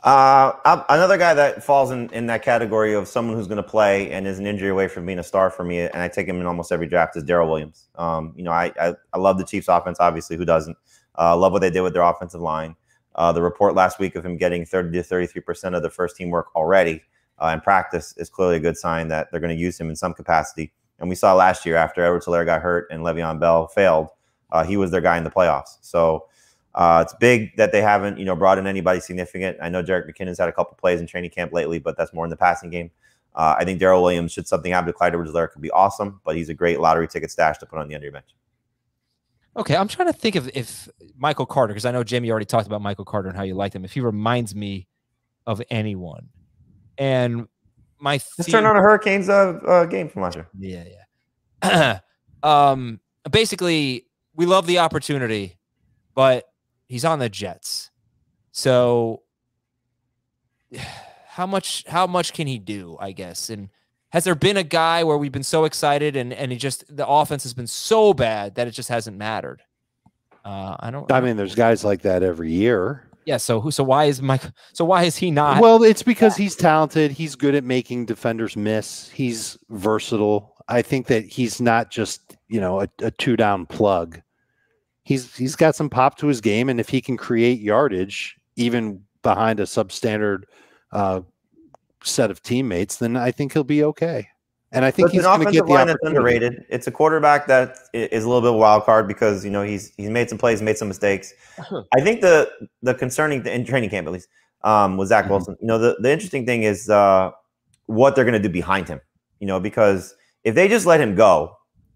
Another guy that falls in that category of someone who's going to play and is an injury away from being a star for me, and I take him in almost every draft, is Darrell Williams. I love the Chiefs offense, obviously. Who doesn't? Love what they did with their offensive line. The report last week of him getting 30 to 33% of the first team work already in practice is clearly a good sign that they're going to use him in some capacity. And we saw last year after Edwards-Helaire got hurt and Le'Veon Bell failed, he was their guy in the playoffs. So it's big that they haven't, brought in anybody significant. I know Jerick McKinnon's had a couple plays in training camp lately, but that's more in the passing game. I think Darrell Williams, should something happen to Clyde Edwards-Helaire, could be awesome, but he's a great lottery ticket stash to put on the end of your bench.
Okay, I'm trying to think of if Michael Carter, because I know Jamie already talked about Michael Carter and how you liked him, if he reminds me of anyone. And
let's turn on a Hurricanes game from last year.
Yeah. Basically, we love the opportunity, but he's on the Jets. So how much can he do, I guess? And has there been a guy where we've been so excited and the offense has been so bad that it just hasn't mattered? I mean,
there's guys like that every year.
Yeah. So why is he not?
Well, it's because he's talented. He's good at making defenders miss. He's versatile. I think that he's not just, a two-down plug. He's got some pop to his game, and if he can create yardage even behind a substandard set of teammates, then I think he'll be okay. And I think he's going to get the opportunity. That's
underrated. It's a quarterback that is a little bit of a wild card because he's made some plays, made some mistakes. I think the concerning in training camp at least was Zach Wilson. The interesting thing is what they're going to do behind him. Because if they just let him go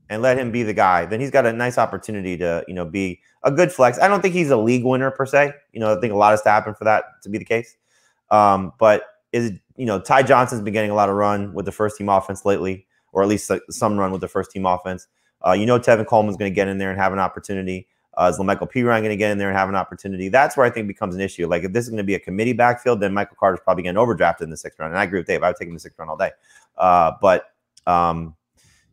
and let him be the guy, then he's got a nice opportunity to be a good flex. I don't think he's a league winner per se. I think a lot has to happen for that to be the case. But Ty Johnson's been getting a lot of run with the first team offense lately, or at least some run with the first team offense. Tevin Coleman's going to get in there and have an opportunity. Is LaMichael Pirine going to get in there and have an opportunity? That's where I think it becomes an issue. Like if this is going to be a committee backfield, then Michael Carter's probably getting overdrafted in the 6th round. And I agree with Dave. I would take him in the 6th round all day.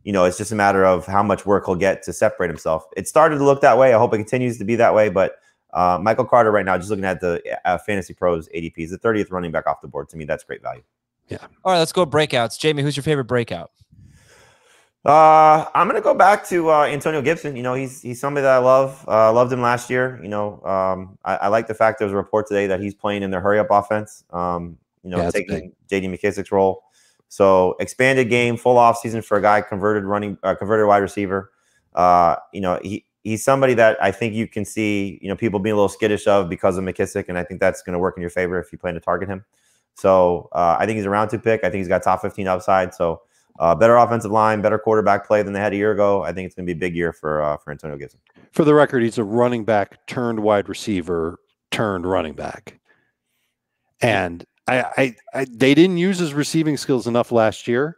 It's just a matter of how much work he'll get to separate himself. It started to look that way. I hope it continues to be that way, but Michael Carter right now, just looking at the Fantasy Pros ADP, is the 30th running back off the board. To me, that's great value.
Yeah.
All right, let's go breakouts. Jamie, who's your favorite breakout?
I'm going to go back to Antonio Gibson. He's somebody that I love. Loved him last year. I like the fact there was a report today that he's playing in their hurry-up offense, taking J.D. McKissick's role. So expanded game, full offseason for a guy converted wide receiver. He's somebody that I think you can see, people being a little skittish of because of McKissick, and I think that's going to work in your favor if you plan to target him. So I think he's a round 2 pick. I think he's got top 15 upside. So better offensive line, better quarterback play than they had a year ago. I think it's going to be a big year for Antonio Gibson.
For the record, he's a running back turned wide receiver turned running back. And I they didn't use his receiving skills enough last year.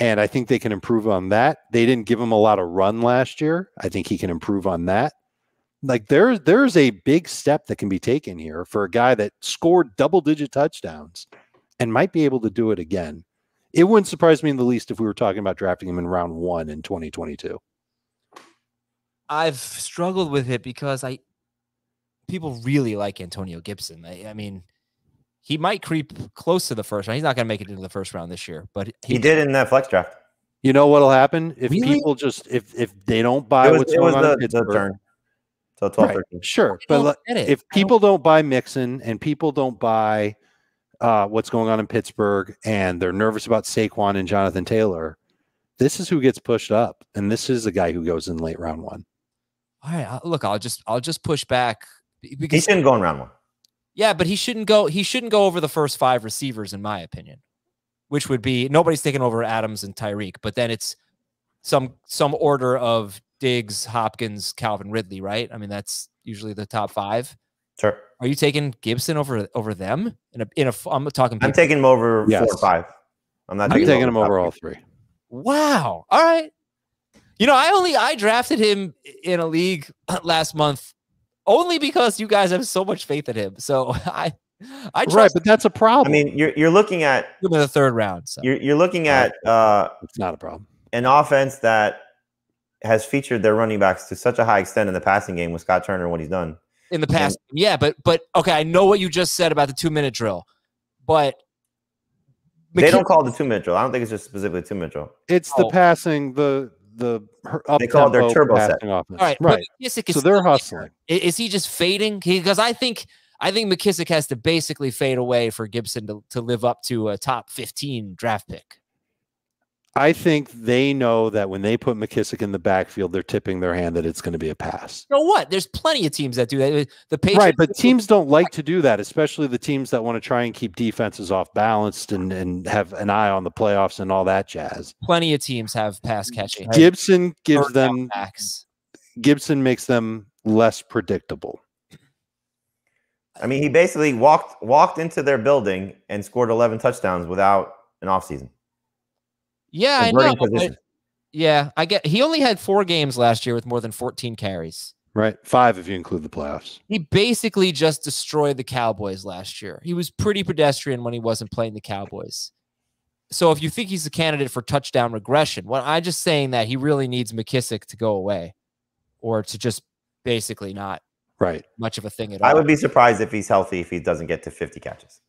And I think they can improve on that. They didn't give him a lot of run last year. I think he can improve on that. Like there's a big step that can be taken here for a guy that scored double-digit touchdowns and might be able to do it again. It wouldn't surprise me in the least if we were talking about drafting him in round 1 in 2022.
I've struggled with it because people really like Antonio Gibson. I mean, he might creep close to the first round. He's not going to make it into the first round this year, but
he did in that flex draft.
You know what'll happen if people just if they don't buy what's going on in Pittsburgh.
Turn. So 12, 13.
Sure, but if people don't buy Mixon and people don't buy what's going on in Pittsburgh and they're nervous about Saquon and Jonathan Taylor, this is who gets pushed up, and this is the guy who goes in late round 1.
All right, look, I'll just push back
because he shouldn't go in round 1.
Yeah, but he shouldn't go over the first 5 receivers, in my opinion, which would be nobody's taking over Adams and Tyreek, but then it's some order of Diggs, Hopkins, Calvin Ridley, right? I mean, that's usually the top 5.
Sure.
Are you taking Gibson over them? I'm talking.
I'm taking him over 4 or 5. I'm
taking him over all 3.
Wow. All right. I drafted him in a league last month only because you guys have so much faith in him. So I trust
right, but that's a problem.
I mean, you're looking at
him in the 3rd round. So.
You're looking at
it's not a problem.
An offense that has featured their running backs to such a high extent in the passing game with Scott Turner and what he's done.
in the past. Yeah, but okay, I know what you just said about the 2-minute drill, but
they don't call it the 2-minute drill. I don't think it's just specifically 2-minute drill.
It's the passing, the up
they call it their turbo set.
Offense.
All right,
right. So they're hustling.
Is he just fading? Because I think McKissic has to basically fade away for Gibson to live up to a top 15 draft pick.
I think they know that when they put McKissic in the backfield, they're tipping their hand that it's going to be a pass.
You know what? There's plenty of teams that do that. The Patriots,
right, but teams don't like to do that, especially the teams that want to try and keep defenses off balanced and have an eye on the playoffs and all that jazz.
Plenty of teams have pass catching.
Gibson gives them. Gibson makes them less predictable.
I mean, he basically walked into their building and scored 11 touchdowns without an offseason.
Yeah, I know. Yeah, I get. He only had 4 games last year with more than 14 carries.
Right, 5 if you include the playoffs.
He basically just destroyed the Cowboys last year. He was pretty pedestrian when he wasn't playing the Cowboys. So if you think he's a candidate for touchdown regression, well, I'm just saying that he really needs McKissic to go away, or to just basically not much of a thing at all.
I would be surprised if he's healthy if he doesn't get to 50 catches.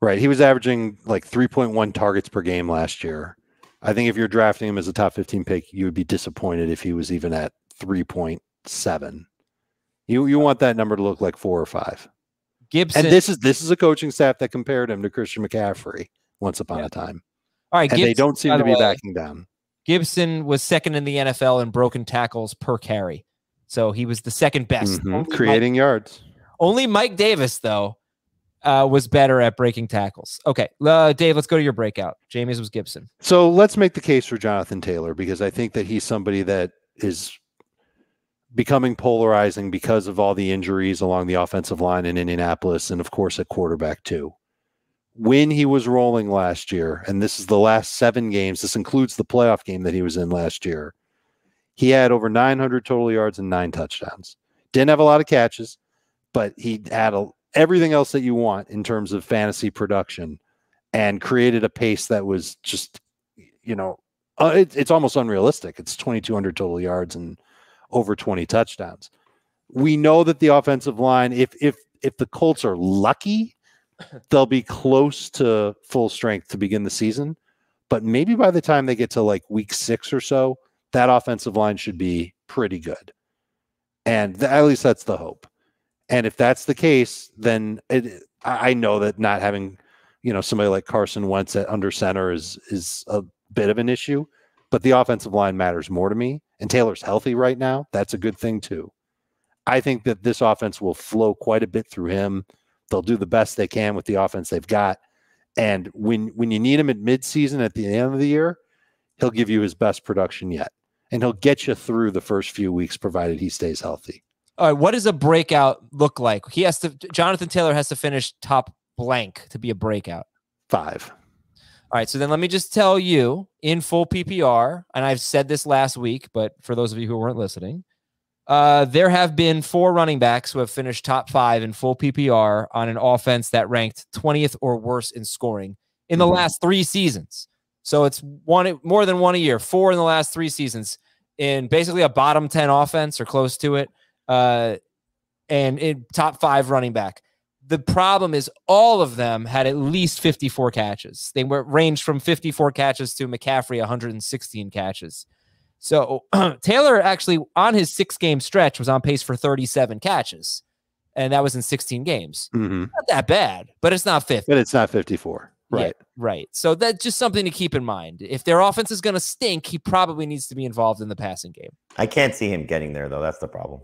Right, he was averaging like 3.1 targets per game last year. I think if you're drafting him as a top 15 pick, you would be disappointed if he was even at 3.7. You want that number to look like 4 or 5.
Gibson,
and this is a coaching staff that compared him to Christian McCaffrey once upon a time.
All right,
and
Gibson,
they don't seem to be backing down.
Gibson was second in the NFL in broken tackles per carry, so he was the second best,
creating yards.
Only Mike Davis, though, was better at breaking tackles. Okay, Dave, let's go to your breakout. Jamie's was Gibson.
So let's make the case for Jonathan Taylor, because I think that he's somebody that is becoming polarizing because of all the injuries along the offensive line in Indianapolis, and of course at quarterback too. When he was rolling last year, and this is the last 7 games, this includes the playoff game that he was in last year, he had over 900 total yards and 9 touchdowns. Didn't have a lot of catches, but he had everything else that you want in terms of fantasy production, and created a pace that was just, it's almost unrealistic. It's 2,200 total yards and over 20 touchdowns. We know that the offensive line, if the Colts are lucky, they'll be close to full strength to begin the season. But maybe by the time they get to like week 6 or so, that offensive line should be pretty good. And at least that's the hope. And if that's the case, then I know that not having, somebody like Carson Wentz at under center is a bit of an issue, but the offensive line matters more to me. And Taylor's healthy right now. That's a good thing too. I think that this offense will flow quite a bit through him. They'll do the best they can with the offense they've got. And when you need him at midseason at the end of the year, he'll give you his best production yet. And he'll get you through the first few weeks, provided he stays healthy.
All right, what does a breakout look like? Jonathan Taylor has to finish top blank to be a breakout.
5.
All right, so then let me just tell you, in full PPR, and I've said this last week, but for those of you who weren't listening, there have been 4 running backs who have finished top 5 in full PPR on an offense that ranked 20th or worse in scoring in the last 3 seasons. So it's more than 1 a year, 4 in the last 3 seasons in basically a bottom 10 offense or close to it, and in top 5 running back. The problem is all of them had at least 54 catches. They ranged from 54 catches to McCaffrey 116 catches. So Taylor actually on his 6-game stretch was on pace for 37 catches, and that was in 16 games. Not that bad, but it's not 50.
But it's not 54. Right.
Yeah, right. So that's just something to keep in mind. If their offense is going to stink, he probably needs to be involved in the passing game.
I can't see him getting there, though. That's the problem.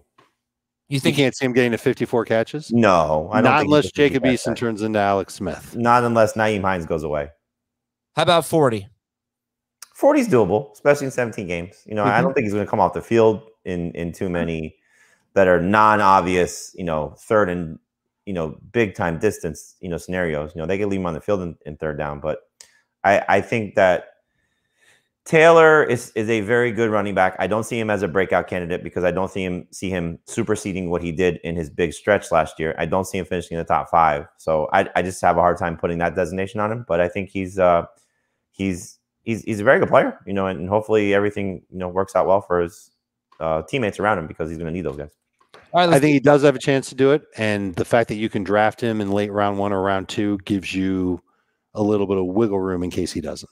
You can't see him getting to 54 catches?
No. I don't
Not
think
unless Jacob Eason turns into Alex Smith.
Not unless Nyheim Hines goes away.
How about 40?
40 is doable, especially in 17 games. I don't think he's going to come off the field in too many that are non-obvious, third and, big time distance, scenarios. They can leave him on the field in third down. But I think that Taylor is a very good running back. I don't see him as a breakout candidate because I don't see him superseding what he did in his big stretch last year. I don't see him finishing in the top 5. So I just have a hard time putting that designation on him. But I think he's a very good player, and hopefully everything works out well for his teammates around him because he's going to need those guys.
All right,
I think he does have a chance to do it, and the fact that you can draft him in late round 1 or round 2 gives you a little bit of wiggle room in case he doesn't.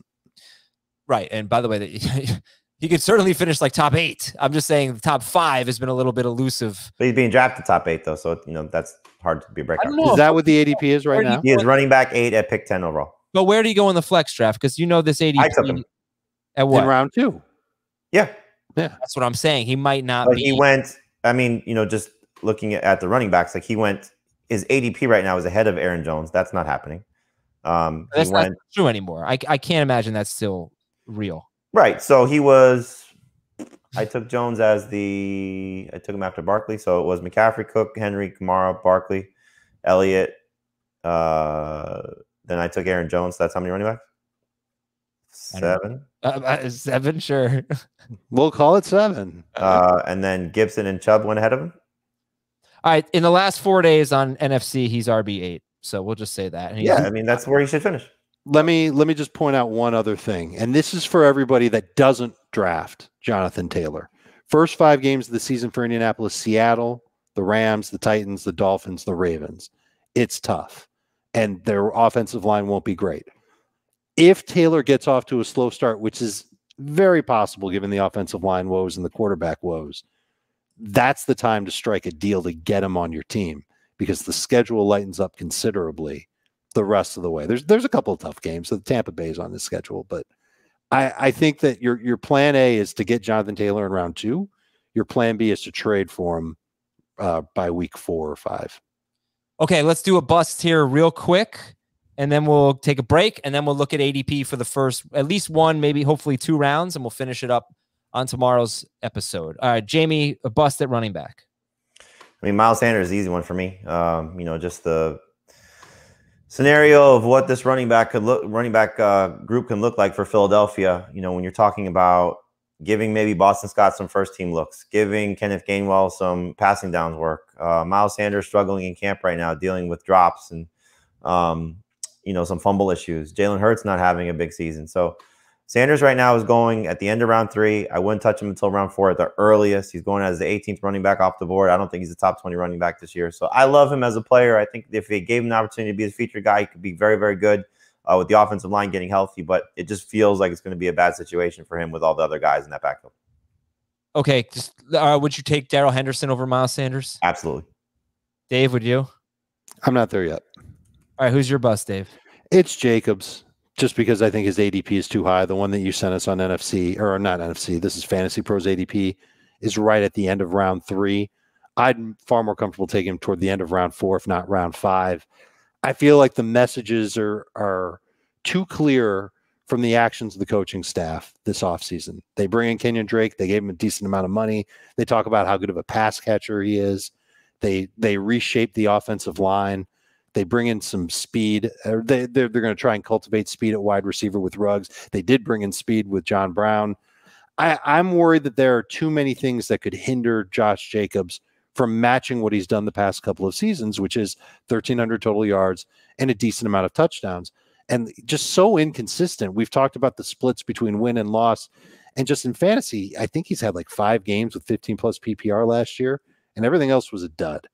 Right, and by the way, he could certainly finish like top 8. I'm just saying the top 5 has been a little bit elusive.
But he's being drafted top 8 though, so that's hard to be a breakout.
Is that what the ADP is right now?
He is running back 8 at pick 10 overall.
But where do you go in the flex draft? Because this ADP
I took him
at what?
In round 2.
Yeah.
That's what I'm saying. He might not be.
He went, I mean, just looking at the running backs, like he went, his ADP right now is ahead of Aaron Jones. That's not happening.
That's not true anymore. I can't imagine that's still real.
Right. So I took Jones I took him after Barkley. So it was McCaffrey, Cook, Henry, Kamara, Barkley, Elliott. Then I took Aaron Jones. That's how many running backs? 7.
7, sure.
We'll call it 7.
And then Gibson and Chubb went ahead of him.
All right. In the last 4 days on NFC, he's RB8. So we'll just say that.
Yeah, I mean, that's where he should finish.
Let me just point out one other thing, and this is for everybody that doesn't draft Jonathan Taylor. First 5 games of the season for Indianapolis: Seattle, the Rams, the Titans, the Dolphins, the Ravens. It's tough, and their offensive line won't be great. If Taylor gets off to a slow start, which is very possible given the offensive line woes and the quarterback woes, that's the time to strike a deal to get him on your team, because the schedule lightens up considerably the rest of the way. There's a couple of tough games. So the Tampa Bay is on the schedule, but I think that your plan A is to get Jonathan Taylor in round 2. Your plan B is to trade for him by week 4 or 5.
Okay, let's do a bust here real quick, and then we'll take a break, and then we'll look at ADP for the first, at least 1, maybe hopefully 2 rounds, and we'll finish it up on tomorrow's episode. All right, Jamie, a bust at running back.
I mean, Miles Sanders is an easy one for me. Just the scenario of what this running back group can look like for Philadelphia. When you're talking about giving maybe Boston Scott some first team looks, giving Kenneth Gainwell some passing downs work. Miles Sanders struggling in camp right now, dealing with drops and some fumble issues. Jalen Hurts not having a big season. So Sanders right now is going at the end of round 3. I wouldn't touch him until round 4 at the earliest. He's going as the 18th running back off the board. I don't think he's a top 20 running back this year. So I love him as a player. I think if they gave him an opportunity to be a featured guy, he could be very, very good with the offensive line getting healthy. But it just feels like it's going to be a bad situation for him with all the other guys in that backfield. Okay.
Just would you take Darrell Henderson over Miles Sanders?
Absolutely.
Dave, would you?
I'm not there yet.
All right. Who's your bust, Dave?
It's Jacobs. Just because I think his ADP is too high. The one that you sent us on NFC, or not NFC, this is Fantasy Pros ADP, is right at the end of round 3. I'm far more comfortable taking him toward the end of round 4, if not round 5. I feel like the messages are too clear from the actions of the coaching staff this offseason. They bring in Kenyon Drake. They gave him a decent amount of money. They talk about how good of a pass catcher he is. They reshape the offensive line. They bring in some speed. They're going to try and cultivate speed at wide receiver with Ruggs. They did bring in speed with John Brown. I'm worried that there are too many things that could hinder Josh Jacobs from matching what he's done the past couple of seasons, which is 1,300 total yards and a decent amount of touchdowns. And just so inconsistent. We've talked about the splits between win and loss. And just in fantasy, I think he's had like 5 games with 15-plus PPR last year, and everything else was a dud.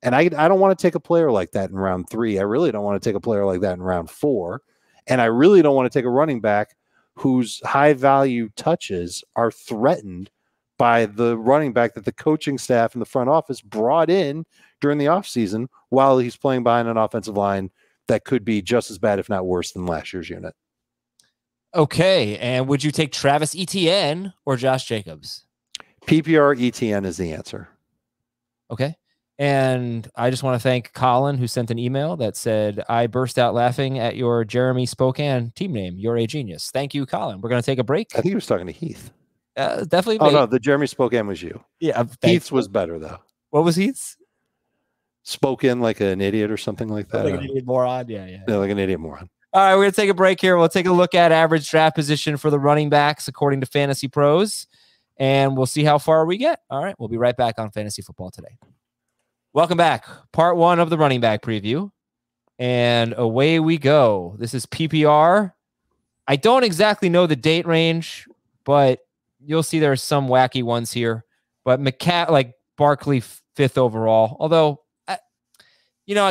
And I don't want to take a player like that in round 3. I really don't want to take a player like that in round 4. And I really don't want to take a running back whose high-value touches are threatened by the running back that the coaching staff in the front office brought in during the offseason while he's playing behind an offensive line that could be just as bad, if not worse, than last year's unit.
Okay. And would you take Travis Etienne or Josh Jacobs?
PPR Etienne is the answer.
Okay. And I just want to thank Colin, who sent an email that said, I burst out laughing at your Jeremy Spokane team name. You're a genius. Thank you, Colin. We're going to take a break.
I think he was talking to Heath.
Definitely.
Oh, no, the Jeremy Spokane was you.
Yeah.
Heath's was better, though.
What was Heath's?
Spoken like an idiot or something like that.
Like an idiot moron. Yeah.
Yeah, like an idiot moron.
All right, we're going to take a break here. We'll take a look at average draft position for the running backs according to Fantasy Pros, and we'll see how far we get. All right, we'll be right back on Fantasy Football Today. Welcome back. Part 1 of the running back preview. And away we go. This is PPR. I don't exactly know the date range, but you'll see there are some wacky ones here. But Barkley 5th overall. Although, I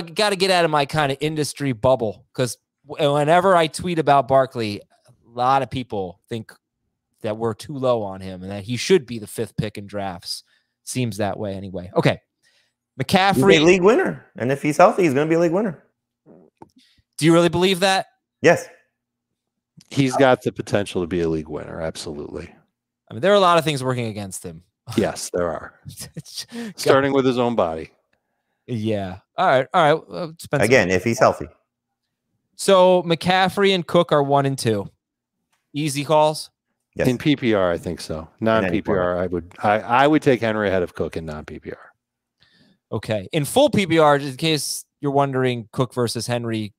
got to get out of my kind of industry bubble, because whenever I tweet about Barkley, a lot of people think that we're too low on him and that he should be the 5th pick in drafts. Seems that way anyway. Okay. McCaffrey.
He's a league winner. And if he's healthy, he's going to be a league winner.
Do you really believe that?
Yes.
He's got the potential to be a league winner. Absolutely.
I mean, there are a lot of things working against him.
Yes, there are. Starting with his own body.
Yeah. All right.
Again, if he's healthy.
So McCaffrey and Cook are 1 and 2. Easy calls.
Yes.
In PPR, I think so. Non-PPR, I would take Henry ahead of Cook in non-PPR.
Okay. In full PPR, just in case you're wondering, Cook versus Henry,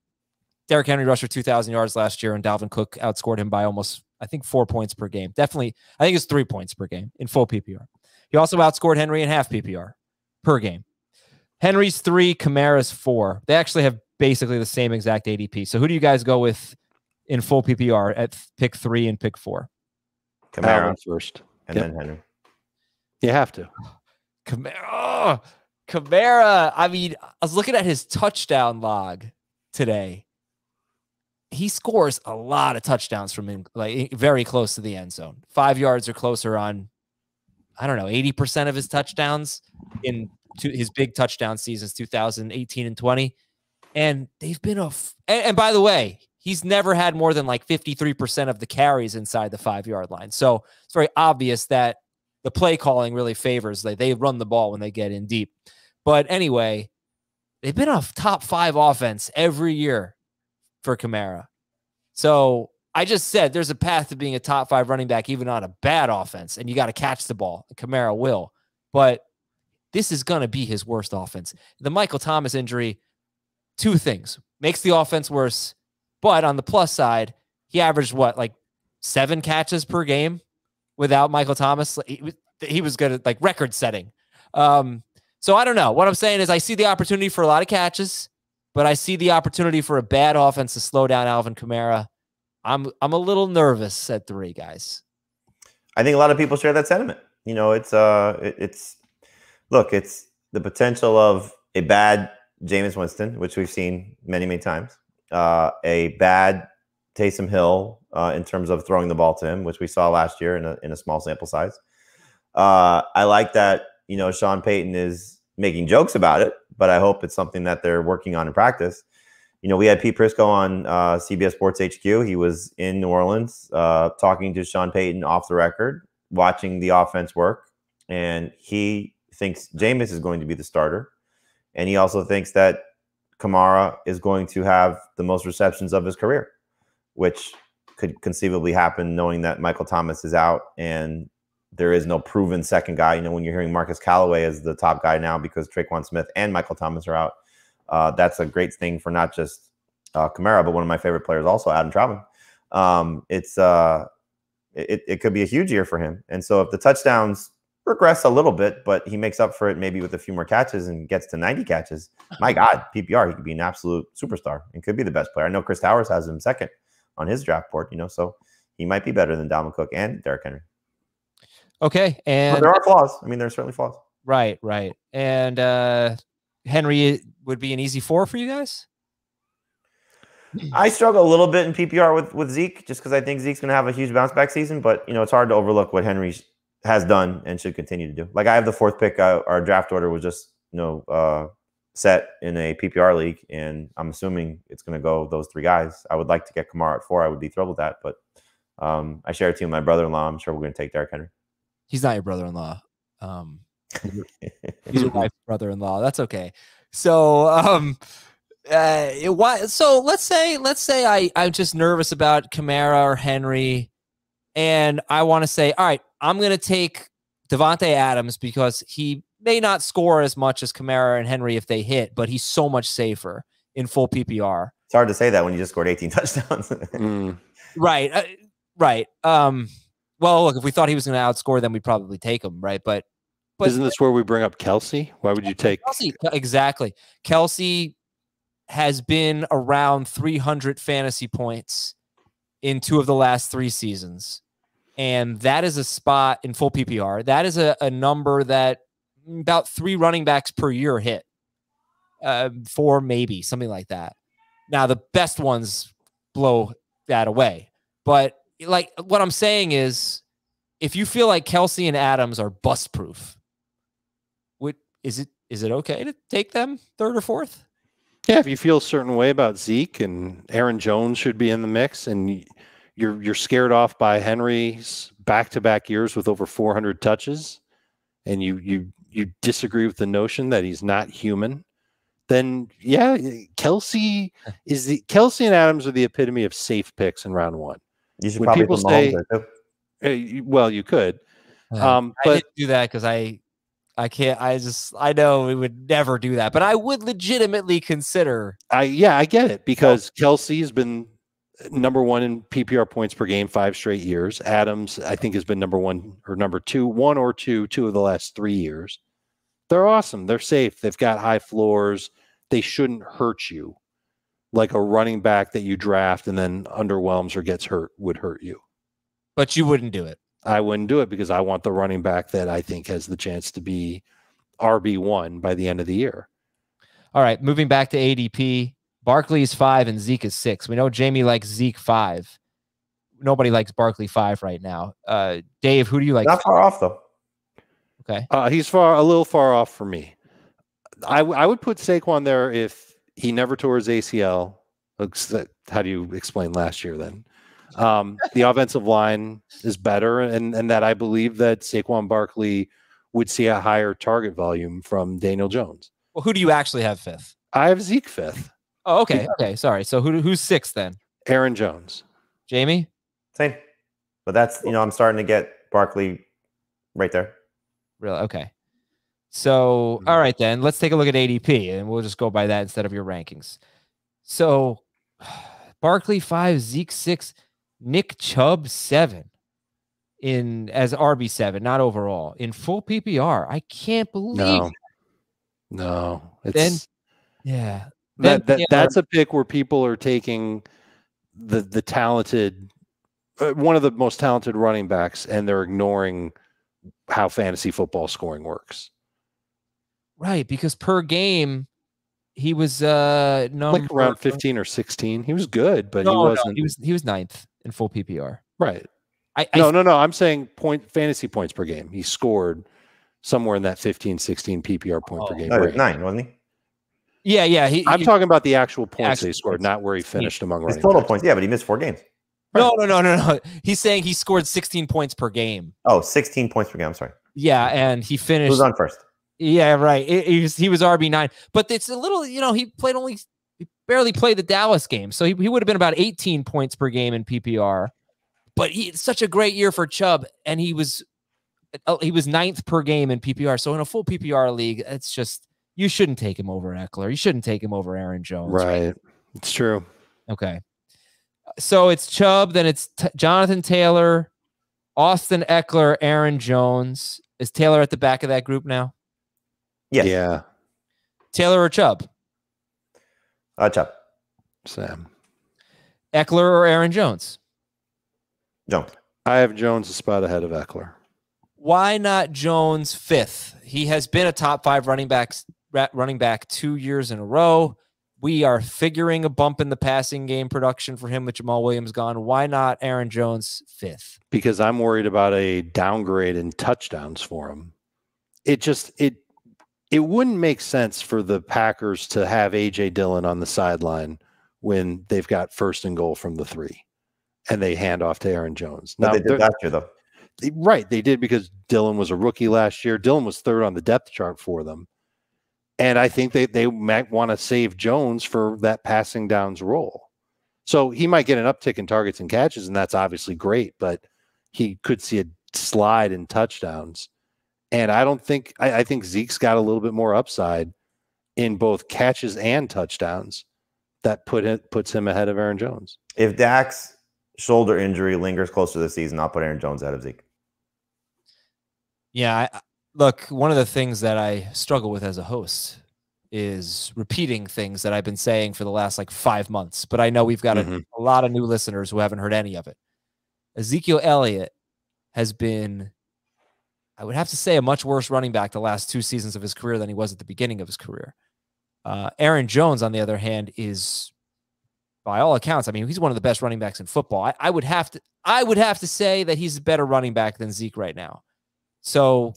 Derrick Henry rushed for 2,000 yards last year, and Dalvin Cook outscored him by almost, I think, 4 points per game. Definitely, I think it's 3 points per game in full PPR. He also outscored Henry in half PPR per game. Henry's 3, Kamara's 4. They actually have basically the same exact ADP. So who do you guys go with in full PPR at pick 3 and pick 4?
Kamara
first.
And then Henry.
You have to.
Kamara. I mean, I was looking at his touchdown log today. He scores a lot of touchdowns from in, like very close to the end zone. 5 yards or closer on, I don't know, 80% of his touchdowns in his big touchdown seasons, 2018 and 20. And they've been and by the way, he's never had more than like 53% of the carries inside the 5-yard line. So it's very obvious that the play calling really favors. They run the ball when they get in deep. But anyway, they've been a top 5 offense every year for Kamara. So I just said there's a path to being a top 5 running back, even on a bad offense, and you got to catch the ball. Kamara will. But this is going to be his worst offense. The Michael Thomas injury, 2 things. Makes the offense worse. But on the plus side, he averaged like 7 catches per game without Michael Thomas. He was good at like record setting. So I don't know. What I'm saying is I see the opportunity for a lot of catches, but I see the opportunity for a bad offense to slow down Alvin Kamara. I'm a little nervous at 3, guys.
I think a lot of people share that sentiment. It's the potential of a bad Jameis Winston, which we've seen many, many times. A bad Taysom Hill in terms of throwing the ball to him, which we saw last year in a small sample size. I like that, Sean Payton is making jokes about it, but I hope it's something that they're working on in practice. We had Pete Prisco on CBS Sports HQ. He was in New Orleans talking to Sean Payton off the record, watching the offense work, and he thinks Jameis is going to be the starter, and he also thinks that Kamara is going to have the most receptions of his career, which could conceivably happen knowing that Michael Thomas is out and there is no proven second guy. When you're hearing Marcus Callaway as the top guy now because Traquan Smith and Michael Thomas are out, that's a great thing for not just Kamara, but one of my favorite players also, Adam Trautman. It could be a huge year for him. And so if the touchdowns regress a little bit, but he makes up for it maybe with a few more catches and gets to 90 catches, my God, PPR, he could be an absolute superstar and could be the best player. I know Chris Towers has him second on his draft board, so he might be better than Dalvin Cook and Derrick Henry.
Okay. And
but there are flaws. I mean, there's certainly flaws.
Right. And Henry would be an easy 4 for you guys?
I struggle a little bit in PPR with Zeke just because I think Zeke's going to have a huge bounce back season, but it's hard to overlook what Henry has done and should continue to do. Like I have the 4th pick. Our draft order was just set in a PPR league, and I'm assuming it's going to go those 3 guys. I would like to get Kamara at 4. I would be thrilled with that, but I share a team with my brother-in-law. I'm sure we're going to take Derrick Henry.
He's not your brother-in-law. He's your wife's brother-in-law. That's okay. So so let's say I'm just nervous about Kamara or Henry, and I want to say, all right, I'm going to take Devontae Adams because he may not score as much as Kamara and Henry if they hit, but he's so much safer in full PPR.
It's hard to say that when you just scored 18 touchdowns.
Right. Right. Well, look, if we thought he was going to outscore them, we'd probably take him, right? But
isn't this where we bring up Kelsey? Why would you take
Kelsey? Exactly. Kelsey has been around 300 fantasy points in 2 of the last 3 seasons. And that is a spot in full PPR. That is a number that about 3 running backs per year hit. 4 maybe, something like that. Now the best ones blow that away. But like what I'm saying is, if you feel like Kelce and Adams are bust proof, is it okay to take them 3rd or 4th?
Yeah, if you feel a certain way about Zeke and Aaron Jones should be in the mix, and you're scared off by Henry's back-to-back years with over 400 touches, and you disagree with the notion that he's not human, then yeah, Kelce and Adams are the epitome of safe picks in round 1.
You should
when
probably
people
put
say,
Mahomes there too.
well, you could.
I
But
didn't do that because I can't. I know we would never do that, but I would legitimately consider.
I get it, because Kelce has been number 1 in PPR points per game 5 straight years. Adams, I think, has been number 1 or number 2, 1 or 2 of the last 3 years. They're awesome. They're safe. They've got high floors. They shouldn't hurt you like a running back that you draft and then underwhelms or gets hurt would hurt you.
But you wouldn't do it.
I wouldn't do it because I want the running back that I think has the chance to be RB1 by the end of the year.
All right, moving back to ADP, Barkley is 5 and Zeke is 6. We know Jamie likes Zeke 5. Nobody likes Barkley 5 right now. Dave, who do you like?
Not far off though.
Okay.
He's a little far off for me. I would put Saquon there if he never tore his ACL. How do you explain last year then? The offensive line is better, and that I believe that Saquon Barkley would see a higher target volume from Daniel Jones.
Well, who do you actually have 5th?
I have Zeke 5th.
Oh, okay. Okay. Sorry. So who's 6th then?
Aaron Jones.
Jamie?
Same. But that's, I'm starting to get Barkley right there.
Really? Okay. So, all right, then let's take a look at ADP and we'll just go by that instead of your rankings. So Barkley 5, Zeke 6, Nick Chubb 7 as RB7, not overall in full PPR. I can't believe
No, it's that's a pick where people are taking the talented, one of the most talented running backs, and they're ignoring how fantasy football scoring works.
Right, because per game he was
like around 15 or 16. He was good, but he wasn't.
No, he was 9th in full PPR.
Right. No. I'm saying fantasy points per game. He scored somewhere in that 15, 16 PPR point per game.
No, 9, wasn't he?
Yeah.
I'm talking about the actual points he scored, not where he finished among running
his total
backs.
points. Yeah, but he missed 4 games.
Right. No. He's saying he scored 16 points per game.
Oh, 16 points per game. I'm sorry.
Yeah, and he finished.
Who's on first?
Yeah, right. He was RB9, but it's a little. He barely played the Dallas game, so he would have been about 18 points per game in PPR. But it's such a great year for Chubb, and he was 9th per game in PPR. So in a full PPR league, it's just you shouldn't take him over Eckler. You shouldn't take him over Aaron Jones.
Right. It's true.
Okay. So it's Chubb, then it's Jonathan Taylor, Austin Eckler, Aaron Jones. Is Taylor at the back of that group now?
Yes.
Yeah.
Taylor or Chubb?
Chubb.
Sam.
Eckler or Aaron Jones?
Jones.
I have Jones a spot ahead of Eckler.
Why not Jones 5th? He has been a top 5 running back 2 years in a row. We are figuring a bump in the passing game production for him with Jamal Williams gone. Why not Aaron Jones 5th?
Because I'm worried about a downgrade in touchdowns for him. It wouldn't make sense for the Packers to have A.J. Dillon on the sideline when they've got 1st and goal from the 3 and they hand off to Aaron Jones.
Now, they did last year, though.
Right. They did, because Dillon was a rookie last year. Dillon was 3rd on the depth chart for them. And I think they might want to save Jones for that passing downs role. So he might get an uptick in targets and catches, and that's obviously great, but he could see a slide in touchdowns. And I think Zeke's got a little bit more upside in both catches and touchdowns that puts him ahead of Aaron Jones.
If Dak's shoulder injury lingers close to the season, I'll put Aaron Jones out of Zeke.
Yeah, look, one of the things that I struggle with as a host is repeating things that I've been saying for the last 5 months, but I know we've got a lot of new listeners who haven't heard any of it. Ezekiel Elliott has been, I would have to say, a much worse running back the last 2 seasons of his career than he was at the beginning of his career. Aaron Jones, on the other hand, is, by all accounts, I mean, he's one of the best running backs in football. I would have to say that he's a better running back than Zeke right now. So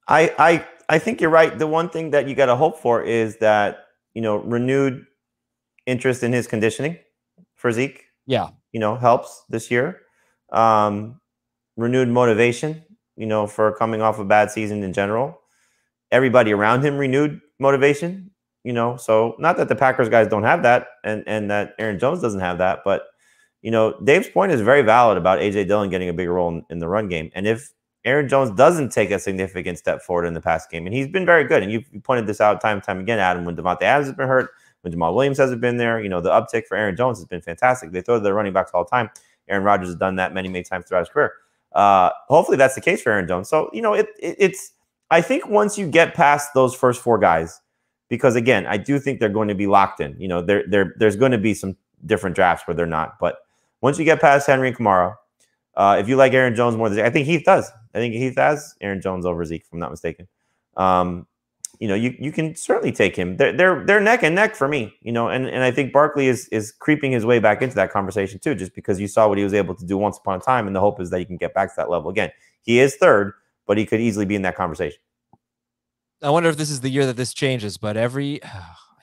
I think you're right. The one thing that you got to hope for is that, renewed interest in his conditioning for Zeke.
Yeah.
Helps this year. Renewed motivation, for coming off a bad season in general. Everybody around him renewed motivation, so not that the Packers guys don't have that and that Aaron Jones doesn't have that, but, Dave's point is very valid about A.J. Dillon getting a bigger role in the run game. And if Aaron Jones doesn't take a significant step forward in the pass game, and he's been very good, and you pointed this out time and time again, Adam, when Devontae Adams has been hurt, when Jamal Williams hasn't been there, the uptick for Aaron Jones has been fantastic. They throw to their running backs all the time. Aaron Rodgers has done that many, many times throughout his career. Hopefully that's the case for Aaron Jones. So, it's I think once you get past those first 4 guys, because again, I do think they're going to be locked in. There's going to be some different drafts where they're not. But once you get past Henry and Kamara, if you like Aaron Jones more than Zeke, I think Heath does. I think Heath has Aaron Jones over Zeke, if I'm not mistaken. You can certainly take him. They're neck and neck for me, and I think Barkley is creeping his way back into that conversation too, just because you saw what he was able to do once upon a time, and the hope is that he can get back to that level again. He is third, but he could easily be in that conversation.
I wonder if this is the year that this changes, but I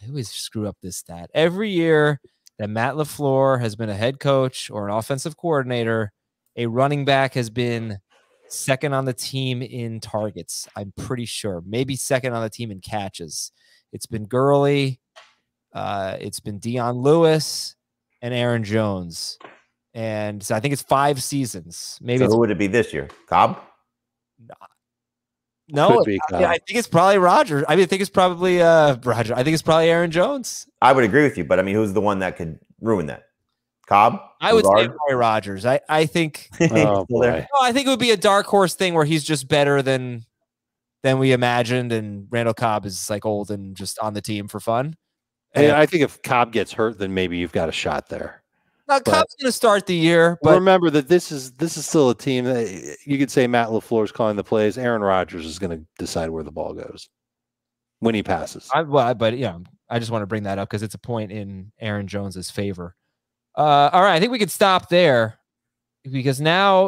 always screw up this stat. Every year that Matt LaFleur has been a head coach or an offensive coordinator, a running back has been second on the team in targets. I'm pretty sure. Maybe second on the team in catches. It's been Gurley. It's been Dion Lewis and Aaron Jones. And so I think it's 5 seasons. Maybe.
So who would it be this year? Cobb?
No, I think it's probably Rodgers. I think it's probably Roger. I think it's probably Aaron Jones.
I would agree with you, but I mean, who's the one that could ruin that? Cobb?
I would say Roy Rodgers. I think.
Oh, boy.
I think it would be a dark horse thing where he's just better than we imagined, and Randall Cobb is like old and just on the team for fun.
And I think if Cobb gets hurt, then maybe you've got a shot there.
Now, Cobb's going to start the year, but
remember that this is still a team that you could say Matt LaFleur is calling the plays. Aaron Rodgers is going to decide where the ball goes when he passes.
I just want to bring that up because it's a point in Aaron Jones's favor. All right, I think we could stop there because now,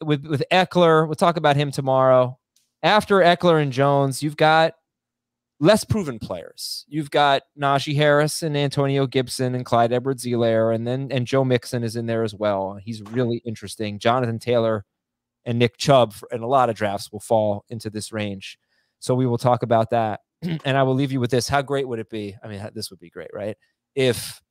with Eckler, we'll talk about him tomorrow. After Eckler and Jones, you've got less proven players. You've got Najee Harris and Antonio Gibson and Clyde Edwards-Helaire, and Joe Mixon is in there as well. He's really interesting. Jonathan Taylor and Nick Chubb in a lot of drafts will fall into this range. So we will talk about that. And I will leave you with this. How great would it be? I mean, this would be great, right? If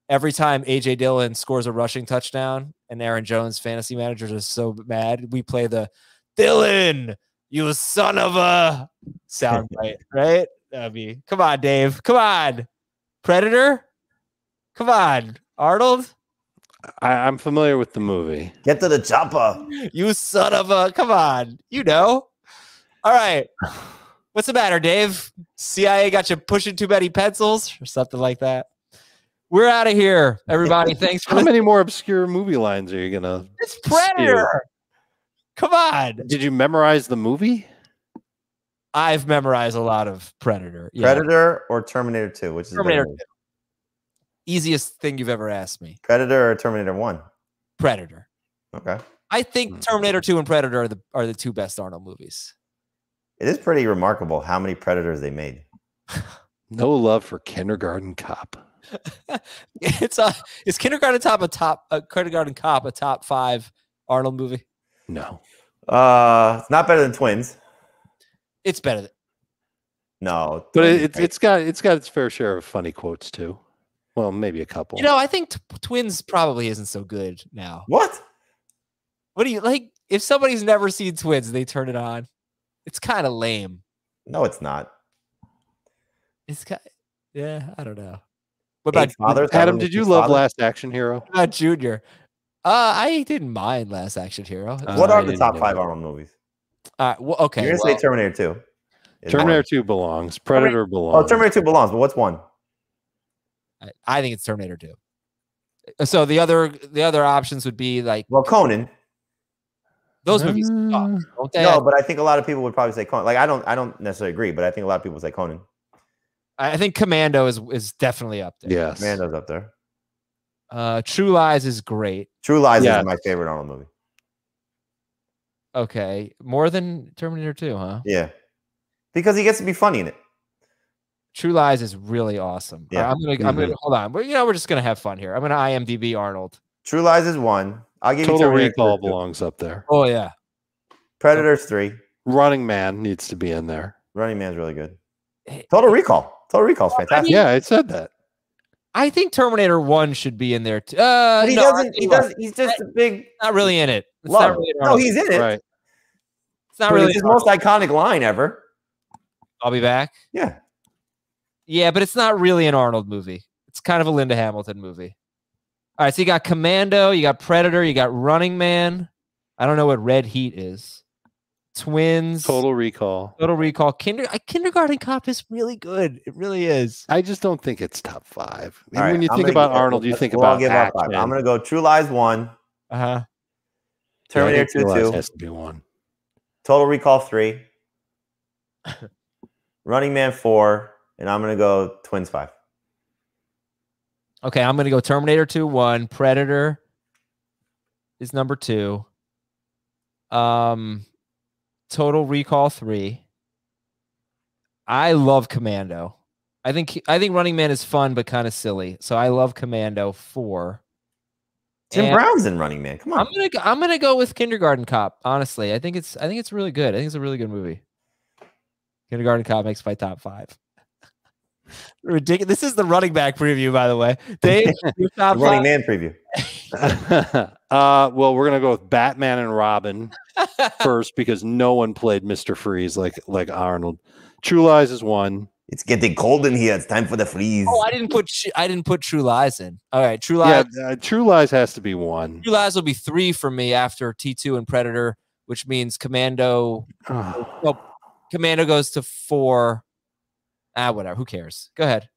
every time A.J. Dillon scores a rushing touchdown and Aaron Jones fantasy managers are so mad, we play the Dillon, you son of a sound right? Come on, Dave. Come on. Predator? Come on. Arnold?
I'm familiar with the movie.
Get to the chopper.
You son of a... Come on. All right. What's the matter, Dave? CIA got you pushing too many pencils or something like that? We're out of here, everybody. Thanks for
How many more obscure movie lines are you going to...
It's Predator. Come on.
Did you memorize the movie?
I've memorized a lot of Predator.
Yeah. Predator or Terminator 2, which is
Terminator 2. Easiest thing you've ever asked me.
Predator or Terminator 1?
Predator.
Okay.
I think Terminator 2 and Predator are the 2 best Arnold movies.
It is pretty remarkable how many Predators they made.
No love for Kindergarten Cop.
Is Kindergarten Cop a top 5 Arnold movie?
No.
It's not better than Twins.
It's better than
no,
but it's got its fair share of funny quotes too. Well, maybe a couple.
I think Twins probably isn't so good now.
What
do you like? If somebody's never seen Twins, they turn it on. It's kind of lame.
No, it's not.
It's kind. Yeah, I don't know. What about
fathers?
Adam? Did you love Last Action Hero?
What about Junior? I didn't mind Last Action Hero.
What are the top 5 Arnold movies?
Okay.
You're going to say Terminator 2.
Terminator 2 belongs. Predator belongs.
Oh, Terminator 2 belongs, but what's one?
I think it's Terminator 2. So the other options would be like...
Well, Conan.
Those movies suck, don't they?
No, but I think a lot of people would probably say Conan. Like I don't necessarily agree, but I think a lot of people say Conan.
I think Commando is definitely up there.
Yes.
Commando's up there.
True Lies is great.
True Lies
Yeah.
is my favorite Arnold movie.
Okay, more than Terminator 2, huh?
Yeah, because he gets to be funny in it.
True Lies is really awesome.
Yeah.
I'm gonna hold on. But we're just gonna have fun here. I'm gonna IMDb Arnold.
True Lies is 1. I'll give
Total
you Terminator
Recall
2.
belongs up there.
Oh yeah.
Predator's 3.
Running Man needs to be in there.
Running Man's really good. Total Recall. Total Recall's fantastic.
Yeah, I said that.
I think Terminator 1 should be in there too.
But he
No,
doesn't. He does. He's just a big
not really in it. It's
love.
not really
No, he's in it.
Right.
It's not
But
really
it's his most iconic line ever.
I'll be back.
Yeah.
Yeah, but it's not really an Arnold movie. It's kind of a Linda Hamilton movie. All right, so you got Commando, you got Predator, you got Running Man. I don't know what Red Heat is. Twins.
Total Recall.
Total Recall. Kindergarten Cop is really good. It really is.
I just don't think it's top 5.
All right,
When you
I'm
think
gonna
about
give-
Arnold, you think
I'll
about
give up 5.
action.
I'm gonna go True Lies 1.
Uh-huh.
Terminator
True
2
Lies
2.
has to be 1.
Total Recall 3. Running Man 4. And I'm gonna go Twins 5.
Okay, I'm gonna go Terminator 2, 1. Predator is number 2. Total Recall 3. I love Commando. I think Running Man is fun but kind of silly. So I love Commando 4.
Jim
And
Brown's in Running Man. Come on.
I'm gonna go with Kindergarten Cop. Honestly, I think it's really good. I think it's a really good movie. Kindergarten Cop makes my top 5. Ridiculous. This is the running back preview, by the way. Dave, your top
The Running
5?
Man preview.
Well, we're gonna go with Batman and Robin first because no one played Mr. Freeze like Arnold. True Lies is 1.
It's getting cold in here. It's time for the freeze.
Oh, I didn't put True Lies in. All right, True Lies.
Yeah, True Lies has to be 1.
True Lies will be 3 for me after T2 and Predator, which means Commando. No, Commando goes to 4. Whatever. Who cares? Go ahead.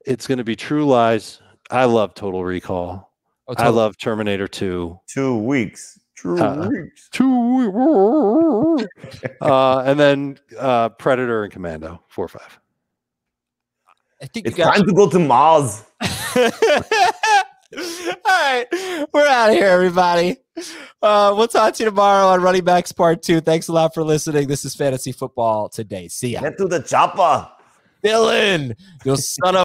It's gonna be True Lies. I love Total Recall.
Oh,
I love Terminator 2.
2 weeks. 2 weeks.
2 and then Predator and Commando 4 5.
I think
It's
you got
time to go to Mars.
All right, we're out of here, everybody. We'll talk to you tomorrow on Running Backs Part 2. Thanks a lot for listening. This is Fantasy Football Today. See ya.
Get to the chopper.
Dylan, you son of